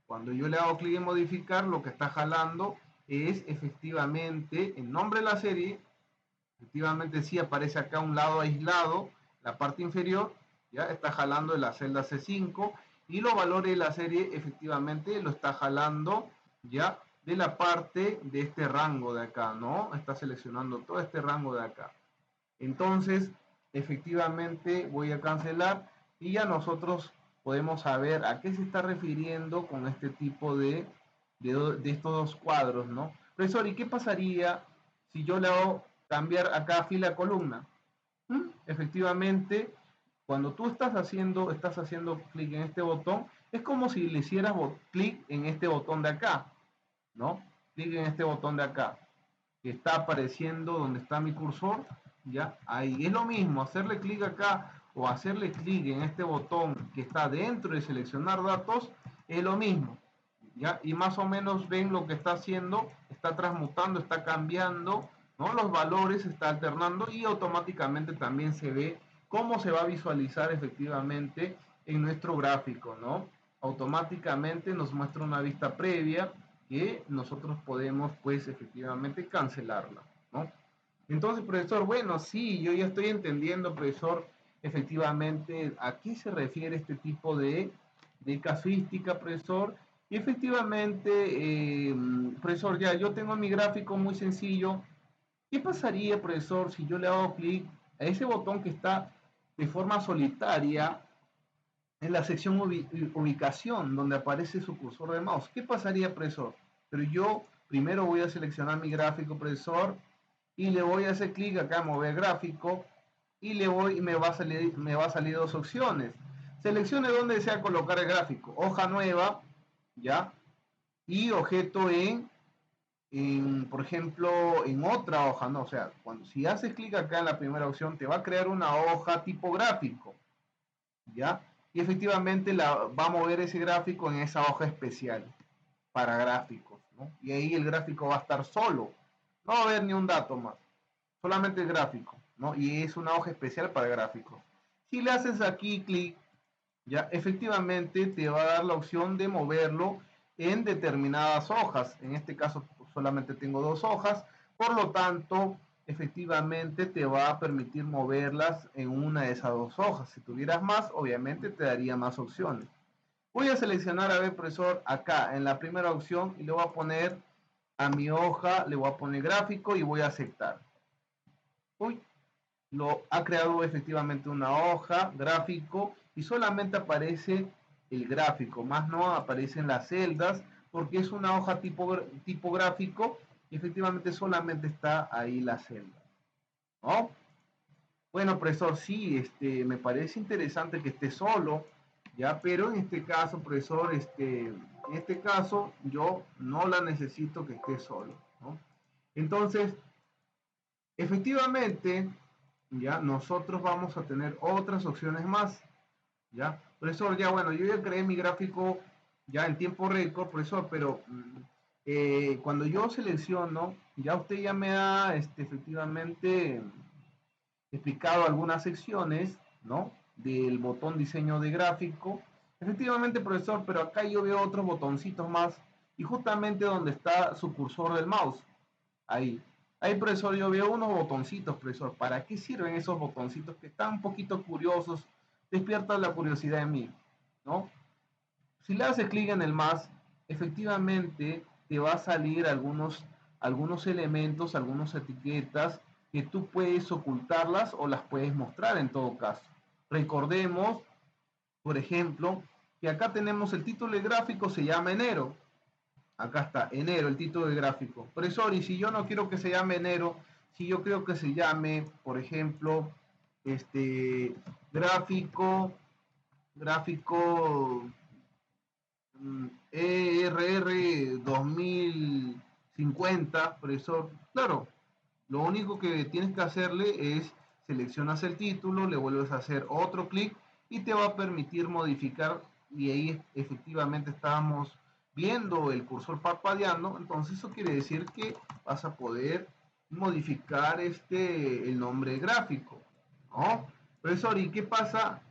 Cuando yo le hago clic en modificar, lo que está jalando es efectivamente el nombre de la serie. Efectivamente sí aparece acá un lado aislado, la parte inferior, ya está jalando de la celda C5 y los valores de la serie efectivamente lo está jalando ya de la parte de este rango de acá, ¿no? Está seleccionando todo este rango de acá. Entonces, efectivamente voy a cancelar y ya nosotros podemos saber a qué se está refiriendo con este tipo de estos dos cuadros, ¿no? Profesor, ¿y qué pasaría si yo le hago cambiar acá fila columna? Efectivamente, cuando tú estás haciendo clic en este botón, es como si le hicieras clic en este botón de acá, ¿no? Clic en este botón de acá que está apareciendo donde está mi cursor, ya ahí es lo mismo, hacerle clic acá o hacerle clic en este botón que está dentro de seleccionar datos, es lo mismo, ya, y más o menos ven lo que está haciendo, está transmutando, está cambiando, ¿no? Los valores, está alternando y automáticamente también se ve cómo se va a visualizar efectivamente en nuestro gráfico, ¿no? Automáticamente nos muestra una vista previa que nosotros podemos pues efectivamente cancelarla, ¿no? Entonces, profesor, bueno, sí, yo ya estoy entendiendo, profesor, efectivamente a qué se refiere este tipo de casuística, profesor. Y efectivamente, profesor, ya yo tengo mi gráfico muy sencillo. ¿Qué pasaría, profesor, si yo le hago clic a ese botón que está de forma solitaria en la sección ubicación, donde aparece su cursor de mouse? ¿Qué pasaría, profesor? Pero yo primero voy a seleccionar mi gráfico, profesor, y le voy a hacer clic acá, mover gráfico, y me va a salir dos opciones. Seleccione dónde desea colocar el gráfico, hoja nueva, ya, y objeto por ejemplo, en otra hoja, no, o sea, si haces clic acá en la primera opción, te va a crear una hoja tipo gráfico, ¿ya? Y efectivamente va a mover ese gráfico en esa hoja especial para gráficos, ¿no? Y ahí el gráfico va a estar solo, no va a haber ni un dato más, solamente el gráfico, ¿no? Y es una hoja especial para gráficos. Si le haces aquí clic, ya efectivamente te va a dar la opción de moverlo en determinadas hojas. En este caso solamente tengo dos hojas, por lo tanto efectivamente te va a permitir moverlas en una de esas dos hojas. Si tuvieras más, obviamente te daría más opciones. Voy a seleccionar, a ver, profesor, acá en la primera opción y le voy a poner A mi hoja le voy a poner gráfico y voy a aceptar. Uy, lo ha creado efectivamente una hoja, gráfico, y solamente aparece el gráfico, más no aparecen las celdas, porque es una hoja tipo gráfico, y efectivamente solamente está ahí la celda, ¿no? Bueno, profesor, sí, me parece interesante que esté solo, ya, pero en este caso, profesor, en este caso yo no la necesito que esté solo, ¿no? Entonces, efectivamente, ya nosotros vamos a tener otras opciones más, ya. Profesor, ya bueno, yo ya creé mi gráfico ya en tiempo récord, profesor, pero cuando yo selecciono, ya usted ya me ha efectivamente explicado algunas secciones, ¿no? Del botón diseño de gráfico. Efectivamente, profesor, pero acá yo veo otros botoncitos más y justamente donde está su cursor del mouse. Ahí. Ahí, profesor, yo veo unos botoncitos, profesor. ¿Para qué sirven esos botoncitos que están un poquito curiosos? Despiertan la curiosidad en mí, ¿no? Si le haces clic en el más, efectivamente te va a salir algunos elementos, algunas etiquetas que tú puedes ocultarlas o las puedes mostrar en todo caso. Recordemos, por ejemplo, que acá tenemos el título del gráfico, se llama enero. Acá está, enero, el título del gráfico. Profesor, y si yo no quiero que se llame enero, si yo creo que se llame, por ejemplo, gráfico, gráfico ERR 2050, profesor. Claro, lo único que tienes que hacerle es seleccionas el título, le vuelves a hacer otro clic y te va a permitir modificar y ahí efectivamente estábamos viendo el cursor parpadeando, entonces eso quiere decir que vas a poder modificar el nombre gráfico, ¿no? Profesor, ¿y qué pasa?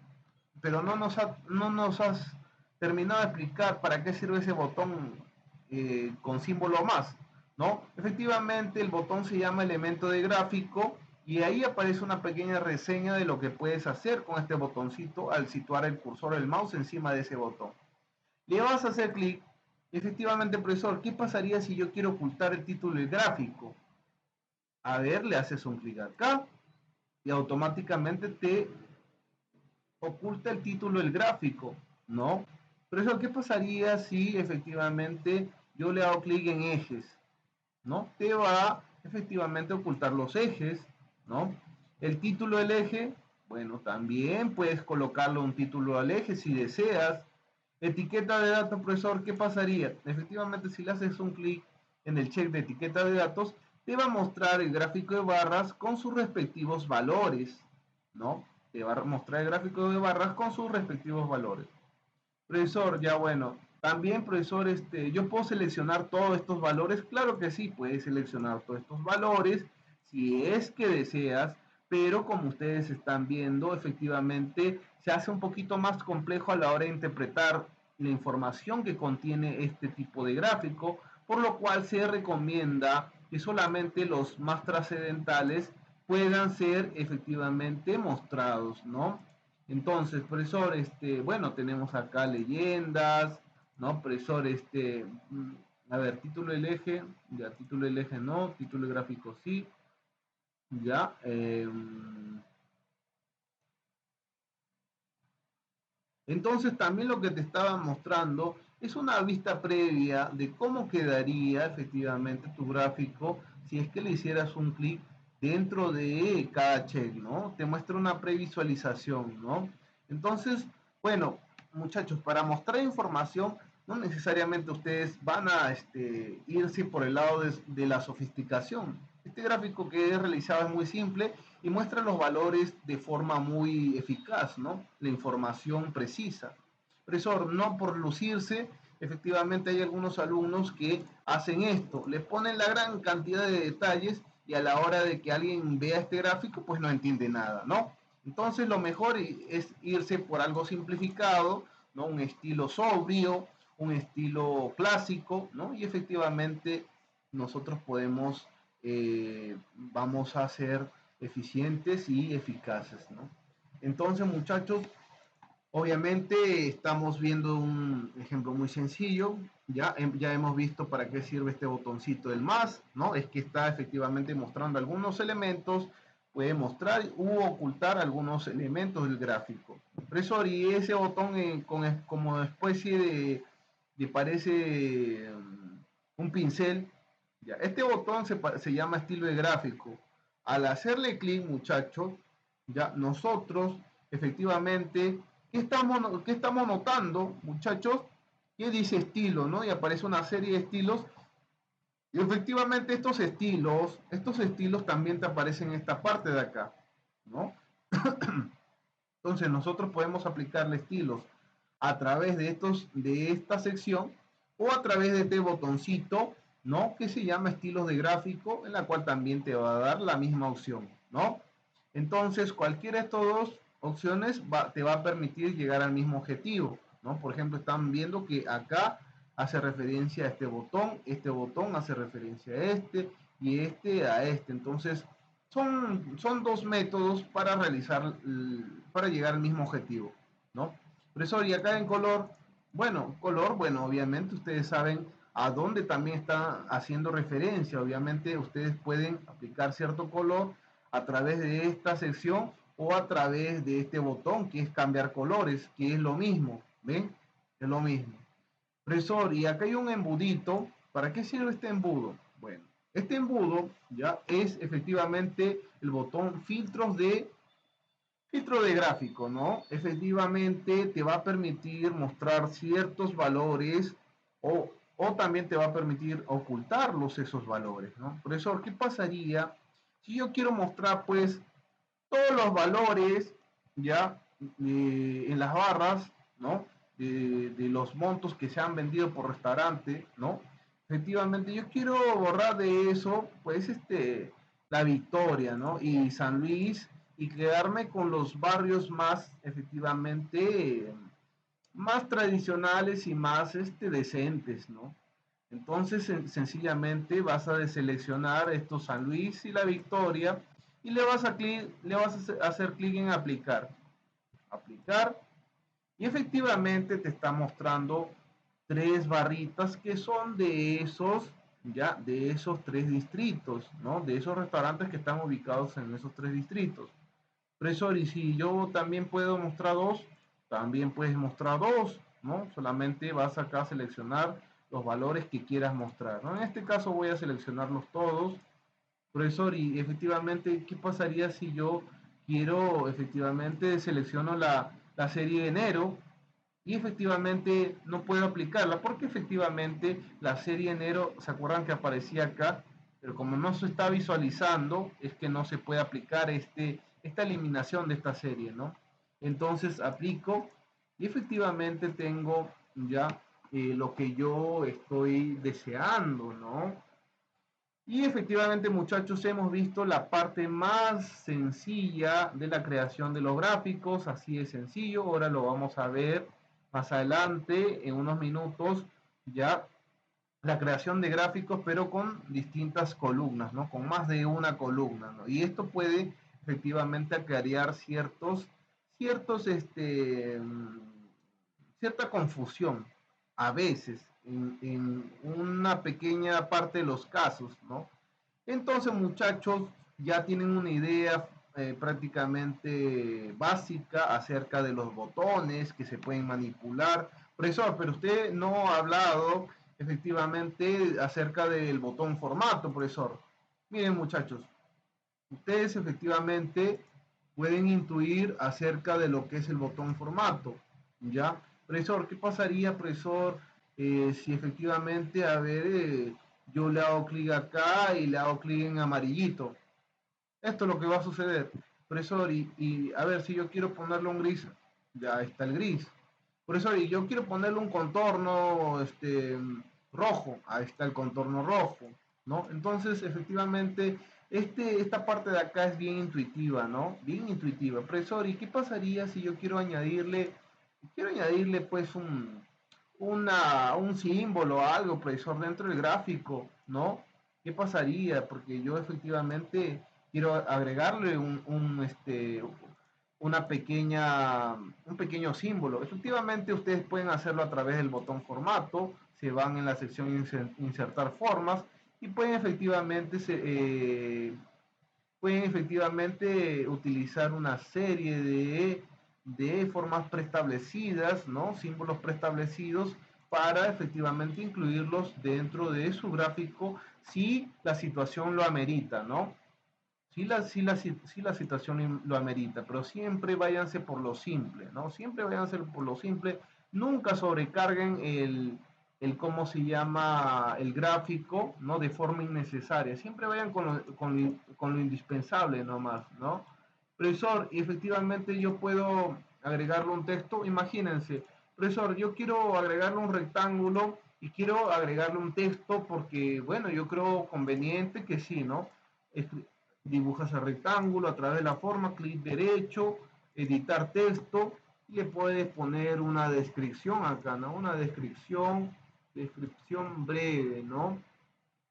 Pero no nos has terminado de explicar para qué sirve ese botón con símbolo más, ¿no? Efectivamente, el botón se llama elemento de gráfico y ahí aparece una pequeña reseña de lo que puedes hacer con este botoncito al situar el cursor del mouse encima de ese botón. Le vas a hacer clic, efectivamente, profesor, ¿qué pasaría si yo quiero ocultar el título del gráfico? A ver, le haces un clic acá y automáticamente te oculta el título del gráfico, ¿no? Pero eso, ¿qué pasaría si efectivamente yo le hago clic en ejes? ¿No? Te va efectivamente a ocultar los ejes, ¿no? El título del eje, bueno, también puedes colocarle un título al eje si deseas. Etiqueta de datos, profesor, ¿qué pasaría? Efectivamente, si le haces un clic en el check de etiqueta de datos, te va a mostrar el gráfico de barras con sus respectivos valores, ¿no? Te va a mostrar el gráfico de barras con sus respectivos valores. Profesor, ya bueno, también profesor, yo puedo seleccionar todos estos valores, claro que sí, puedes seleccionar todos estos valores si es que deseas, pero como ustedes están viendo, efectivamente se hace un poquito más complejo a la hora de interpretar la información que contiene este tipo de gráfico, por lo cual se recomienda que solamente los más trascendentales puedan ser efectivamente mostrados, ¿no? Entonces, profesor, bueno, tenemos acá leyendas, ¿no? Profesor, a ver, título del eje, ya, título del eje no, título gráfico sí, ya. Entonces, también lo que te estaba mostrando es una vista previa de cómo quedaría efectivamente tu gráfico si es que le hicieras un clic dentro de cada check, ¿no? Te muestra una previsualización, ¿no? Entonces, bueno, muchachos, para mostrar información, no necesariamente ustedes van a irse por el lado de la sofisticación. Este gráfico que he realizado es muy simple y muestra los valores de forma muy eficaz, ¿no? La información precisa. Profesor, no por lucirse, efectivamente hay algunos alumnos que hacen esto, le ponen la gran cantidad de detalles y a la hora de que alguien vea este gráfico, pues no entiende nada, ¿no? Entonces lo mejor es irse por algo simplificado, ¿no? Un estilo sobrio, un estilo clásico, ¿no? Y efectivamente nosotros podemos, vamos a ser eficientes y eficaces, ¿no? Entonces, muchachos, Obviamente estamos viendo un ejemplo muy sencillo, ya hemos visto para qué sirve este botoncito del más, ¿no? Es que está efectivamente mostrando algunos elementos, puede mostrar u ocultar algunos elementos del gráfico. Profesor, y ese botón como especie de parece un pincel, ya. Este botón se llama estilo de gráfico. Al hacerle clic, muchachos, ya nosotros efectivamente, qué estamos notando, muchachos? Que dice estilo, ¿no? Y aparece una serie de estilos. Y efectivamente estos estilos también te aparecen en esta parte de acá, ¿no? Entonces nosotros podemos aplicarle estilos a través de esta sección o a través de este botoncito, ¿no? Que se llama estilos de gráfico, en la cual también te va a dar la misma opción, ¿no? Entonces cualquiera de estas dos opciones te va a permitir llegar al mismo objetivo, ¿no? Por ejemplo, están viendo que acá hace referencia a este botón hace referencia a este y este a este. Entonces, son dos métodos para para llegar al mismo objetivo, ¿no? Profesor, y acá en color, bueno, obviamente ustedes saben a dónde también está haciendo referencia. Obviamente ustedes pueden aplicar cierto color a través de esta sección o a través de este botón que es cambiar colores, que es lo mismo, ¿ven? Es lo mismo. Profesor, y acá hay un embudito. ¿Para qué sirve este embudo? Bueno, este embudo ya es efectivamente el botón filtro de gráfico, ¿no? Efectivamente te va a permitir mostrar ciertos valores o también te va a permitir ocultarlos esos valores, ¿no? Profesor, ¿qué pasaría si yo quiero mostrar pues todos los valores ya en las barras, ¿no? De los montos que se han vendido por restaurante, ¿no? Efectivamente, yo quiero borrar de eso, pues, la Victoria, ¿no? Y San Luis, y quedarme con los barrios más, efectivamente, más tradicionales y más, decentes, ¿no? Entonces, sencillamente vas a deseleccionar estos San Luis y la Victoria y le vas a hacer clic en aplicar. Aplicar. Y efectivamente te está mostrando tres barritas que son de esos tres distritos, ¿no? De esos restaurantes que están ubicados en esos tres distritos. Profesor, y si yo también puedo mostrar dos, también puedes mostrar dos, ¿no? Solamente vas acá a seleccionar los valores que quieras mostrar, ¿no? En este caso voy a seleccionarlos todos. Profesor, y efectivamente, ¿qué pasaría si yo quiero, efectivamente, selecciono la serie de enero y efectivamente no puedo aplicarla? Porque efectivamente la serie de enero, ¿se acuerdan que aparecía acá? Pero como no se está visualizando, es que no se puede aplicar esta eliminación de esta serie, ¿no? Entonces aplico y efectivamente tengo ya lo que yo estoy deseando, ¿no? Y efectivamente, muchachos, hemos visto la parte más sencilla de la creación de los gráficos, así de sencillo. Ahora lo vamos a ver más adelante, en unos minutos, ya la creación de gráficos, pero con distintas columnas, ¿no? Con más de una columna, ¿no? Y esto puede efectivamente acarrear ciertos, cierta confusión a veces en una pequeña parte de los casos, ¿no? Entonces, muchachos, ya tienen una idea prácticamente básica acerca de los botones que se pueden manipular. Profesor, pero usted no ha hablado efectivamente acerca del botón formato, profesor. Miren, muchachos, ustedes efectivamente pueden intuir acerca de lo que es el botón formato, ¿ya? Profesor, ¿qué pasaría, profesor, si efectivamente, a ver, yo le hago clic acá y le hago clic en amarillito? Esto es lo que va a suceder, profesor, y a ver, si yo quiero ponerle un gris, ya está el gris. Profesor, y yo quiero ponerle un contorno rojo, ahí está el contorno rojo, ¿no? Entonces, efectivamente, esta parte de acá es bien intuitiva, ¿no? Bien intuitiva. Profesor, ¿y qué pasaría si yo quiero añadirle pues un símbolo o algo, profesor, dentro del gráfico, ¿no? ¿Qué pasaría? Porque yo efectivamente quiero agregarle un pequeño símbolo. Efectivamente, ustedes pueden hacerlo a través del botón formato, se van en la sección insertar formas y pueden efectivamente utilizar una serie de formas preestablecidas, ¿no? Símbolos preestablecidos para efectivamente incluirlos dentro de su gráfico si la situación lo amerita, ¿no? Si la situación lo amerita, pero siempre váyanse por lo simple, ¿no? Siempre váyanse por lo simple, nunca sobrecarguen cómo se llama, el gráfico, ¿no? De forma innecesaria, siempre vayan con lo indispensable nomás, ¿no? Profesor, y efectivamente yo puedo agregarle un texto, imagínense, profesor, yo quiero agregarle un rectángulo y quiero agregarle un texto porque, bueno, yo creo conveniente que sí, ¿no? Dibujas el rectángulo a través de la forma, clic derecho, editar texto y le puedes poner una descripción acá, ¿no? Una descripción breve, ¿no?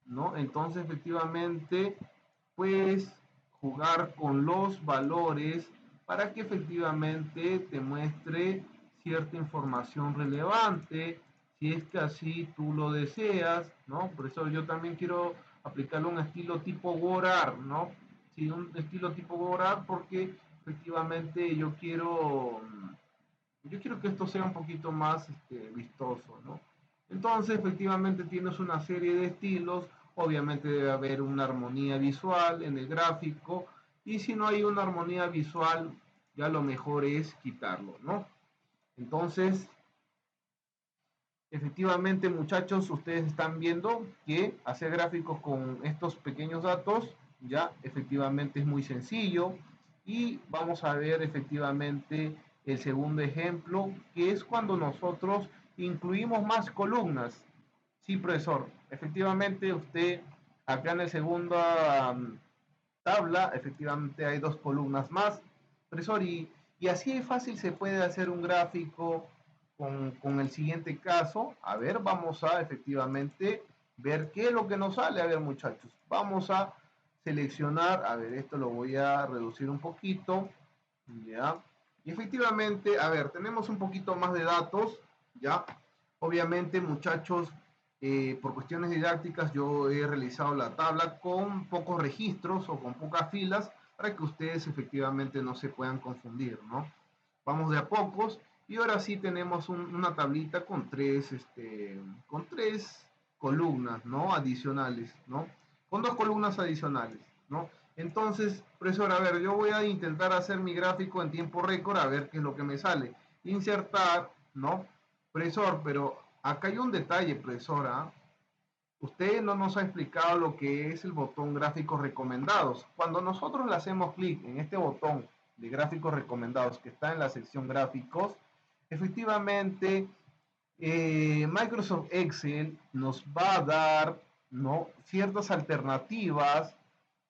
¿No? Entonces, efectivamente, puedes jugar con los valores para que efectivamente te muestre cierta información relevante, si es que así tú lo deseas, ¿no? Por eso yo también quiero aplicarle un estilo tipo WordArt, ¿no? Sí, un estilo tipo WordArt porque efectivamente yo quiero que esto sea un poquito más vistoso, ¿no? Entonces, efectivamente, tienes una serie de estilos, obviamente debe haber una armonía visual en el gráfico, y si no hay una armonía visual, ya lo mejor es quitarlo, ¿no? Entonces, efectivamente, muchachos, ustedes están viendo que hacer gráficos con estos pequeños datos ya efectivamente es muy sencillo. Y vamos a ver efectivamente el segundo ejemplo, que es cuando nosotros incluimos más columnas. Sí, profesor, efectivamente usted acá en el segundo tabla, efectivamente hay dos columnas más. Profesor, y así de fácil se puede hacer un gráfico con el siguiente caso. A ver, vamos a efectivamente ver qué es lo que nos sale. A ver, muchachos, vamos a seleccionar, a ver, esto lo voy a reducir un poquito, ya. Y efectivamente, a ver, tenemos un poquito más de datos, ya. Obviamente, muchachos, por cuestiones didácticas yo he realizado la tabla con pocos registros o con pocas filas para que ustedes efectivamente no se puedan confundir, ¿no? Vamos de a pocos y ahora sí tenemos una tablita con tres columnas, ¿no? Adicionales, ¿no? Con dos columnas adicionales, ¿no? Entonces, profesor, a ver, yo voy a intentar hacer mi gráfico en tiempo récord a ver qué es lo que me sale. Insertar, ¿no? Profesor, pero acá hay un detalle, profesora. Usted no nos ha explicado lo que es el botón gráficos recomendados. Cuando nosotros le hacemos clic en este botón de gráficos recomendados que está en la sección gráficos, efectivamente Microsoft Excel nos va a dar, ¿no?, ciertas alternativas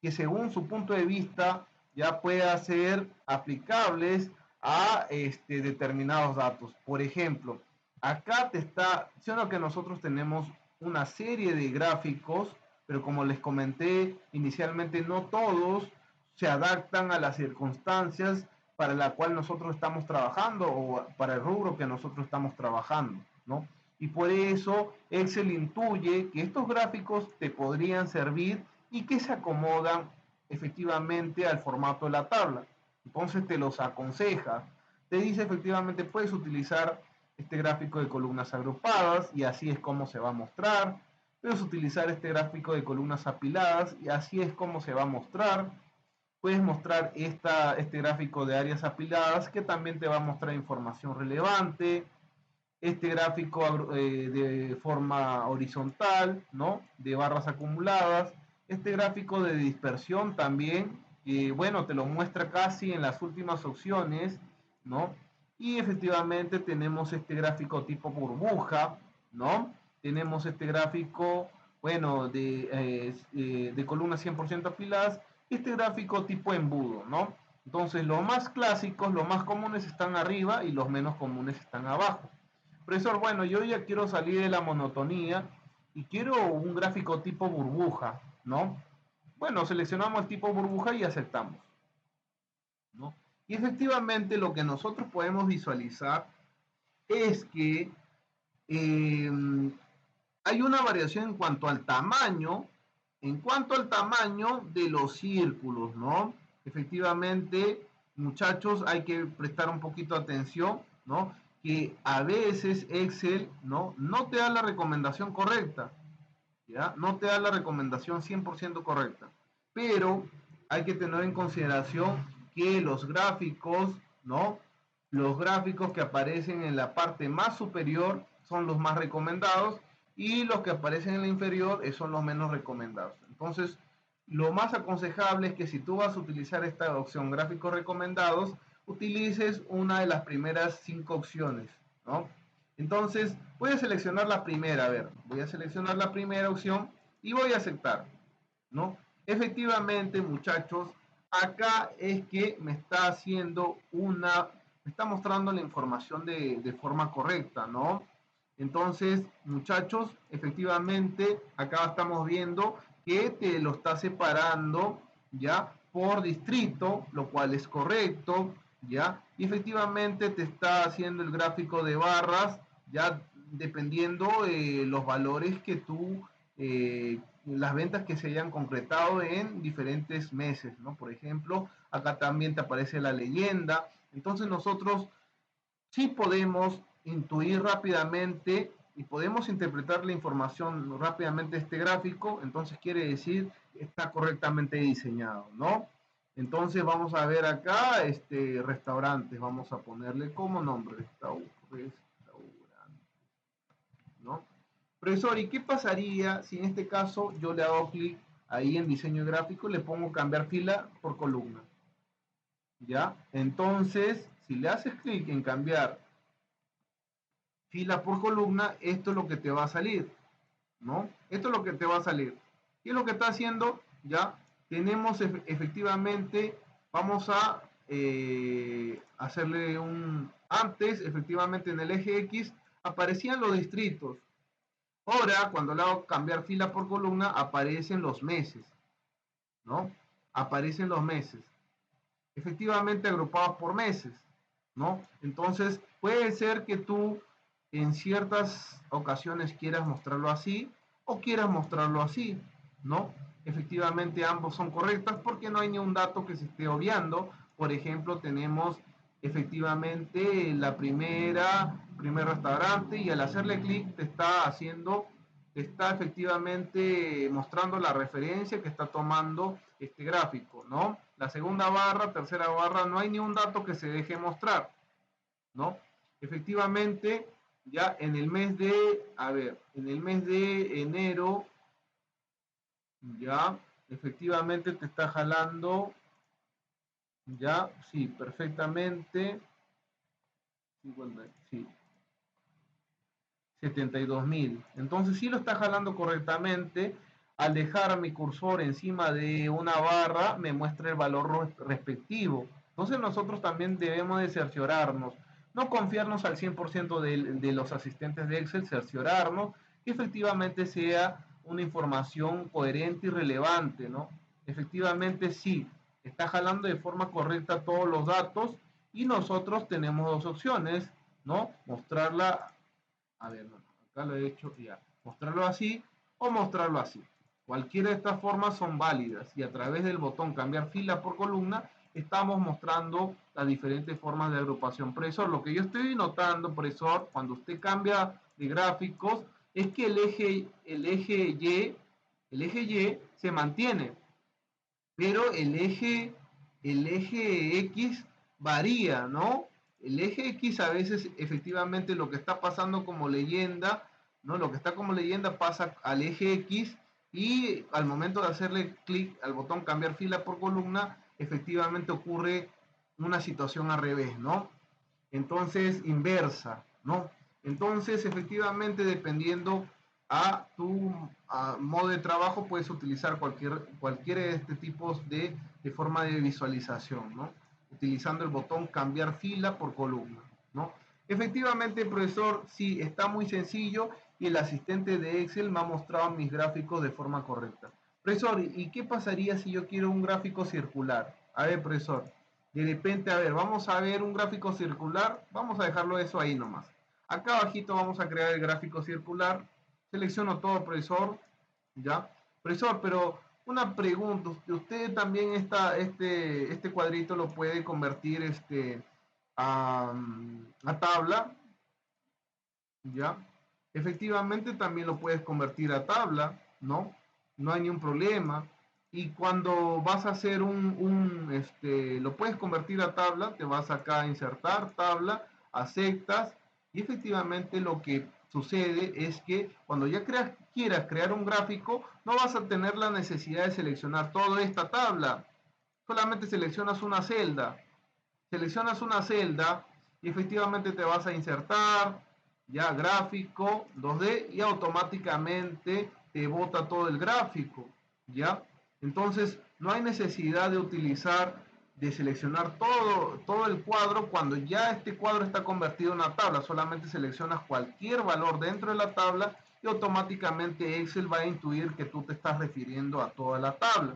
que según su punto de vista ya pueda ser aplicables a determinados datos. Por ejemplo, acá te está diciendo que nosotros tenemos una serie de gráficos, pero como les comenté inicialmente, no todos se adaptan a las circunstancias para la cual nosotros estamos trabajando o para el rubro que nosotros estamos trabajando, ¿no? Y por eso Excel intuye que estos gráficos te podrían servir y que se acomodan efectivamente al formato de la tabla. Entonces te los aconseja. Te dice efectivamente puedes utilizar este gráfico de columnas agrupadas y así es como se va a mostrar. Puedes utilizar este gráfico de columnas apiladas y así es como se va a mostrar. Puedes mostrar este gráfico de áreas apiladas que también te va a mostrar información relevante. Este gráfico de forma horizontal, ¿no? De barras acumuladas. Este gráfico de dispersión también, bueno, te lo muestra casi en las últimas opciones, ¿no? Y efectivamente tenemos este gráfico tipo burbuja, ¿no? Tenemos este gráfico, bueno, de columnas 100% apiladas, este gráfico tipo embudo, ¿no? Entonces, los más clásicos, los más comunes están arriba y los menos comunes están abajo. Profesor, bueno, yo ya quiero salir de la monotonía y quiero un gráfico tipo burbuja, ¿no? Bueno, seleccionamos el tipo burbuja y aceptamos, ¿no? Y efectivamente lo que nosotros podemos visualizar es que hay una variación en cuanto al tamaño de los círculos, ¿no? Efectivamente, muchachos, hay que prestar un poquito de atención, ¿no? Que a veces Excel, no te da la recomendación correcta, ¿ya? No te da la recomendación 100% correcta, pero hay que tener en consideración que los gráficos, ¿no? Los gráficos que aparecen en la parte más superior son los más recomendados y los que aparecen en la inferior son los menos recomendados. Entonces, lo más aconsejable es que si tú vas a utilizar esta opción gráficos recomendados, utilices una de las primeras 5 opciones, ¿no? Entonces, voy a seleccionar la primera, a ver, voy a seleccionar la primera opción y voy a aceptar, ¿no? Efectivamente, muchachos, acá es que me está haciendo me está mostrando la información de forma correcta, ¿no? Entonces, muchachos, efectivamente, acá estamos viendo que te lo está separando, ¿ya? Por distrito, lo cual es correcto, ¿ya? Y efectivamente te está haciendo el gráfico de barras, ya dependiendo los valores que tú, las ventas que se hayan concretado en diferentes meses, ¿no? Por ejemplo, acá también te aparece la leyenda. Entonces nosotros sí podemos intuir rápidamente y podemos interpretar la información rápidamente de este gráfico, entonces quiere decir que está correctamente diseñado, ¿no? Entonces vamos a ver acá restaurantes, vamos a ponerle como nombre restaurante, ¿no? Profesor, ¿y qué pasaría si en este caso yo le hago clic ahí en diseño gráfico y le pongo cambiar fila por columna? ¿Ya? Entonces, si le haces clic en cambiar fila por columna, esto es lo que te va a salir, ¿no? Esto es lo que te va a salir. ¿Qué es lo que está haciendo? Ya tenemos efectivamente, vamos a hacerle antes, efectivamente en el eje X aparecían los distritos. Ahora, cuando le hago cambiar fila por columna, aparecen los meses, ¿no? Aparecen los meses. Efectivamente agrupados por meses, ¿no? Entonces, puede ser que tú en ciertas ocasiones quieras mostrarlo así o quieras mostrarlo así, ¿no? Efectivamente ambos son correctos porque no hay ni un dato que se esté obviando. Por ejemplo, tenemos efectivamente primer restaurante y al hacerle clic te está efectivamente mostrando la referencia que está tomando este gráfico, ¿no? La segunda barra, tercera barra, no hay ni un dato que se deje mostrar, ¿no? Efectivamente, ya en el mes en el mes de enero, ya, efectivamente te está jalando, ya, sí, perfectamente, sí, 72.000. Entonces sí lo está jalando correctamente. Al dejar mi cursor encima de una barra, me muestra el valor respectivo. Entonces nosotros también debemos de cerciorarnos, no confiarnos al 100% de los asistentes de Excel, cerciorarnos que efectivamente sea una información coherente y relevante, ¿no? Efectivamente sí, está jalando de forma correcta todos los datos y nosotros tenemos dos opciones, ¿no? Mostrarla, a ver, no, acá lo he hecho ya, mostrarlo así o mostrarlo así. Cualquiera de estas formas son válidas y a través del botón cambiar fila por columna estamos mostrando las diferentes formas de agrupación. Profesor, lo que yo estoy notando, profesor, cuando usted cambia de gráficos, es que el eje Y se mantiene, pero el eje X varía, ¿no? El eje X a veces efectivamente lo que está pasando como leyenda, ¿no? Lo que está como leyenda pasa al eje X y al momento de hacerle clic al botón cambiar fila por columna, efectivamente ocurre una situación al revés, ¿no? Entonces, inversa, ¿no? Entonces, efectivamente, dependiendo a modo de trabajo, puedes utilizar cualquiera de este tipo de forma de visualización, ¿no? Utilizando el botón cambiar fila por columna, ¿no? Efectivamente, profesor, sí, está muy sencillo y el asistente de Excel me ha mostrado mis gráficos de forma correcta. Profesor, ¿y qué pasaría si yo quiero un gráfico circular? A ver, profesor, De repente, a ver, vamos a ver un gráfico circular, vamos a dejarlo eso ahí nomás. Acá abajito vamos a crear el gráfico circular, selecciono todo, profesor, ya. Profesor, pero una pregunta, usted también este cuadrito lo puede convertir a tabla, ya. Efectivamente también lo puedes convertir a tabla, ¿no? No hay ningún problema. Y cuando vas a hacer lo puedes convertir a tabla, te vas acá a insertar tabla, aceptas, y efectivamente lo que sucede es que cuando ya quieras crear un gráfico, no vas a tener la necesidad de seleccionar toda esta tabla, solamente seleccionas una celda y efectivamente te vas a insertar, ya gráfico 2D y automáticamente te bota todo el gráfico, ya. Entonces no hay necesidad de utilizar, de seleccionar todo el cuadro cuando ya este cuadro está convertido en una tabla. Solamente seleccionas cualquier valor dentro de la tabla y automáticamente Excel va a intuir que tú te estás refiriendo a toda la tabla,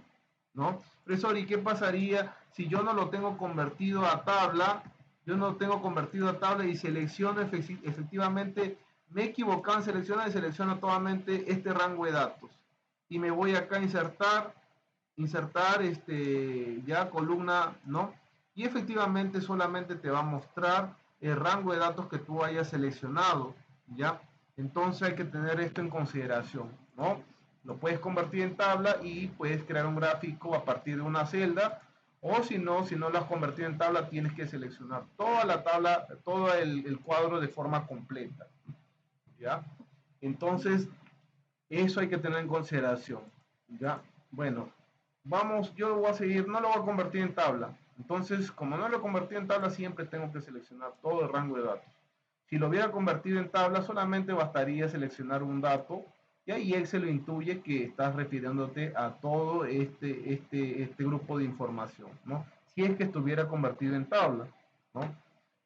¿no? Profesor, ¿y qué pasaría si yo no lo tengo convertido a tabla? Yo no lo tengo convertido a tabla y selecciono efectivamente, me he equivocado en seleccionar y selecciono totalmente este rango de datos. Y me voy acá a insertar ya columna, ¿no? Y efectivamente solamente te va a mostrar el rango de datos que tú hayas seleccionado, ¿ya? Entonces hay que tener esto en consideración, ¿no? Lo puedes convertir en tabla y puedes crear un gráfico a partir de una celda, o si no lo has convertido en tabla, tienes que seleccionar toda la tabla, todo el cuadro de forma completa, ¿ya? Entonces, eso hay que tener en consideración, ¿ya? Bueno, vamos, yo voy a seguir, no lo voy a convertir en tabla. Entonces, como no lo he convertido en tabla, siempre tengo que seleccionar todo el rango de datos. Si lo hubiera convertido en tabla, solamente bastaría seleccionar un dato y ahí él se lo intuye que estás refiriéndote a todo este grupo de información, ¿no? Si es que estuviera convertido en tabla, ¿no?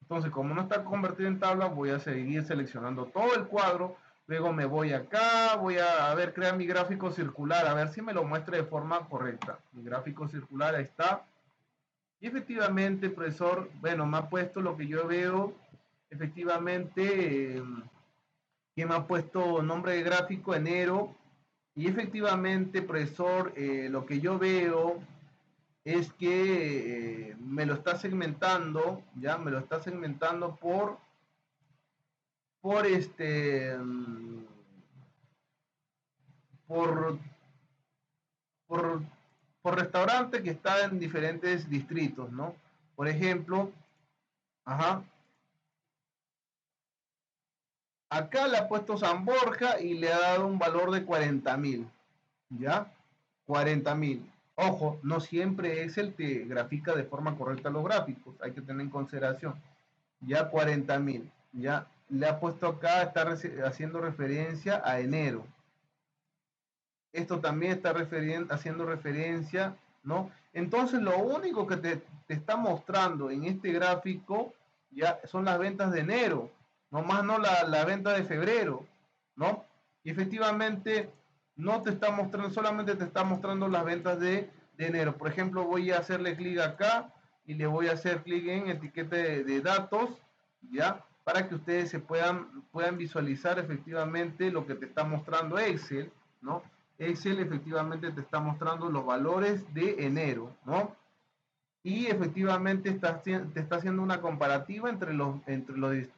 Entonces, como no está convertido en tabla, voy a seguir seleccionando todo el cuadro. Luego me voy acá, voy a ver, crear mi gráfico circular, a ver si me lo muestra de forma correcta. Mi gráfico circular ahí está. Y efectivamente, profesor, bueno, me ha puesto lo que yo veo, efectivamente, que me ha puesto nombre de gráfico enero. Y efectivamente, profesor, lo que yo veo es que me lo está segmentando, ya me lo está segmentando por por, por, por restaurante que está en diferentes distritos, ¿no? Por ejemplo, ajá, acá le ha puesto San Borja y le ha dado un valor de 40.000, ¿ya? 40.000. Ojo, no siempre Excel te grafica de forma correcta los gráficos, hay que tener en consideración. Ya 40.000, ya le ha puesto acá, está haciendo referencia a enero. Esto también está haciendo referencia, ¿no? Entonces lo único que te está mostrando en este gráfico ya son las ventas de enero, no más no la venta de febrero, ¿no? Y efectivamente no te está mostrando, solamente te está mostrando las ventas de enero. Por ejemplo, voy a hacerle clic acá y le voy a hacer clic en etiqueta de datos, ¿ya? Para que ustedes puedan visualizar efectivamente lo que te está mostrando Excel, ¿no? Excel efectivamente te está mostrando los valores de enero, ¿no? Y efectivamente te está haciendo una comparativa entre los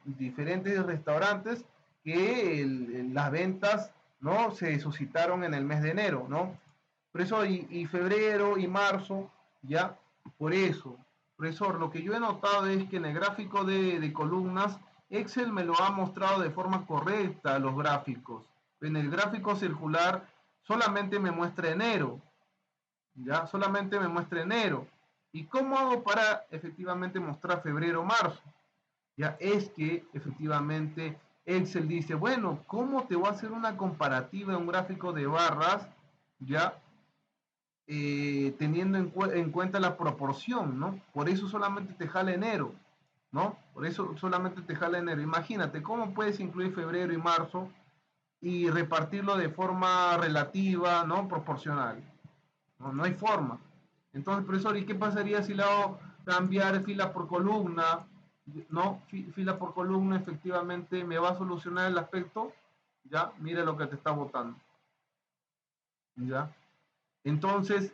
diferentes restaurantes que las ventas, ¿no? Se suscitaron en el mes de enero, ¿no? Por eso, y febrero y marzo, ya, por eso, profesor, lo que yo he notado es que en el gráfico de columnas, Excel me lo ha mostrado de forma correcta los gráficos. En el gráfico circular solamente me muestra enero, ya, solamente me muestra enero. ¿Y cómo hago para efectivamente mostrar febrero, marzo? Ya es que efectivamente Excel dice, bueno, ¿cómo te voy a hacer una comparativa de un gráfico de barras, ya, teniendo en cuenta la proporción, ¿no? Por eso solamente te jala enero, ¿no? Por eso solamente te jala enero. Imagínate, ¿cómo puedes incluir febrero y marzo y repartirlo de forma relativa, ¿no? Proporcional. No, no hay forma. Entonces, profesor, ¿y qué pasaría si le hago cambiar fila por columna? No, fila por columna efectivamente me va a solucionar el aspecto. Ya, mire lo que te está botando. Ya. Entonces,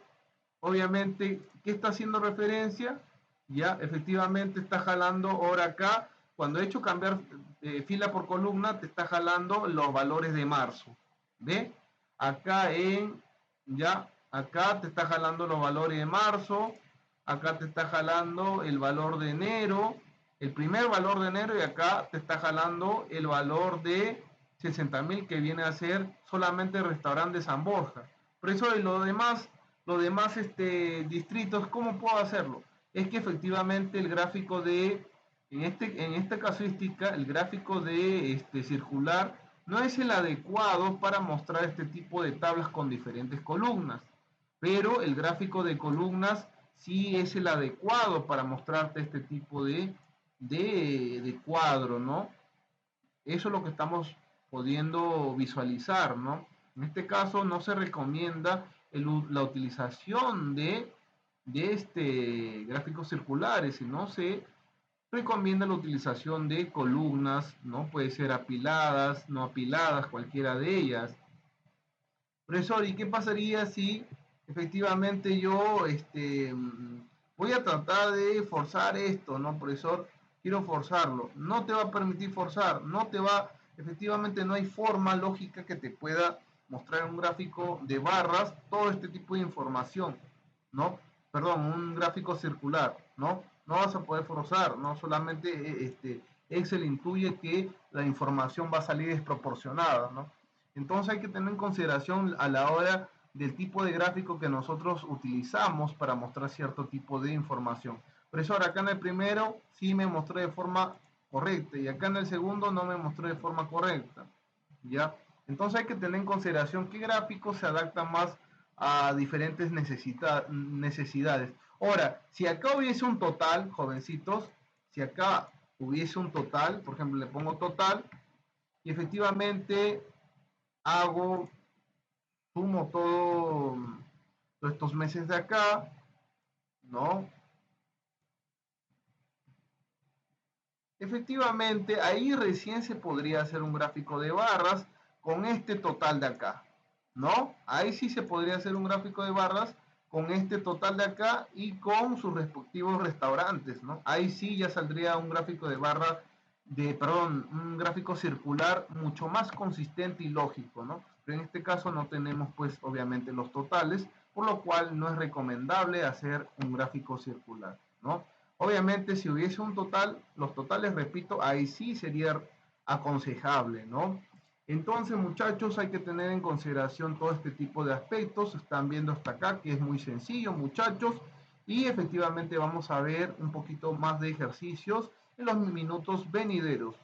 obviamente, ¿qué está haciendo referencia? Ya, efectivamente está jalando ahora acá. Cuando he hecho cambiar fila por columna, te está jalando los valores de marzo. ¿Ve? Acá ya, acá te está jalando los valores de marzo. Acá te está jalando el valor de enero. El primer valor de enero y acá te está jalando el valor de 60.000 que viene a ser solamente el restaurante de San Borja. Por eso los demás distritos, ¿cómo puedo hacerlo? Es que efectivamente el gráfico en esta casuística, el gráfico de circular no es el adecuado para mostrar este tipo de tablas con diferentes columnas, pero el gráfico de columnas sí es el adecuado para mostrarte este tipo de cuadro, ¿no? Eso es lo que estamos pudiendo visualizar, ¿no? En este caso no se recomienda la utilización de gráficos circulares, sino se recomienda la utilización de columnas, ¿no? Puede ser apiladas, no apiladas, cualquiera de ellas. Profesor, ¿y qué pasaría si efectivamente yo voy a tratar de forzar esto, ¿no, profesor? Quiero forzarlo. No te va a permitir forzar, efectivamente no hay forma lógica que te pueda mostrar un gráfico de barras todo este tipo de información, ¿no? Perdón, un gráfico circular, ¿no? No vas a poder forzar, ¿no? Solamente Excel intuye que la información va a salir desproporcionada, ¿no? Entonces hay que tener en consideración a la hora del tipo de gráfico que nosotros utilizamos para mostrar cierto tipo de información. Profesor, acá en el primero sí me mostró de forma correcta y acá en el segundo no me mostró de forma correcta. ¿Ya? Entonces hay que tener en consideración qué gráficos se adaptan más a diferentes necesidades. Ahora, si acá hubiese un total, jovencitos, si acá hubiese un total, por ejemplo, le pongo total, y efectivamente hago, sumo todos estos meses de acá, ¿no? Efectivamente, ahí recién se podría hacer un gráfico de barras con este total de acá, ¿no? Ahí sí se podría hacer un gráfico de barras con este total de acá y con sus respectivos restaurantes, ¿no? Ahí sí ya saldría un gráfico de barras perdón, un gráfico circular mucho más consistente y lógico, ¿no? Pero en este caso no tenemos, pues, obviamente los totales, por lo cual no es recomendable hacer un gráfico circular, ¿no? Obviamente, si hubiese un total, los totales, repito, ahí sí sería aconsejable, ¿no? Entonces, muchachos, hay que tener en consideración todo este tipo de aspectos. Están viendo hasta acá que es muy sencillo, muchachos. Y efectivamente vamos a ver un poquito más de ejercicios en los minutos venideros.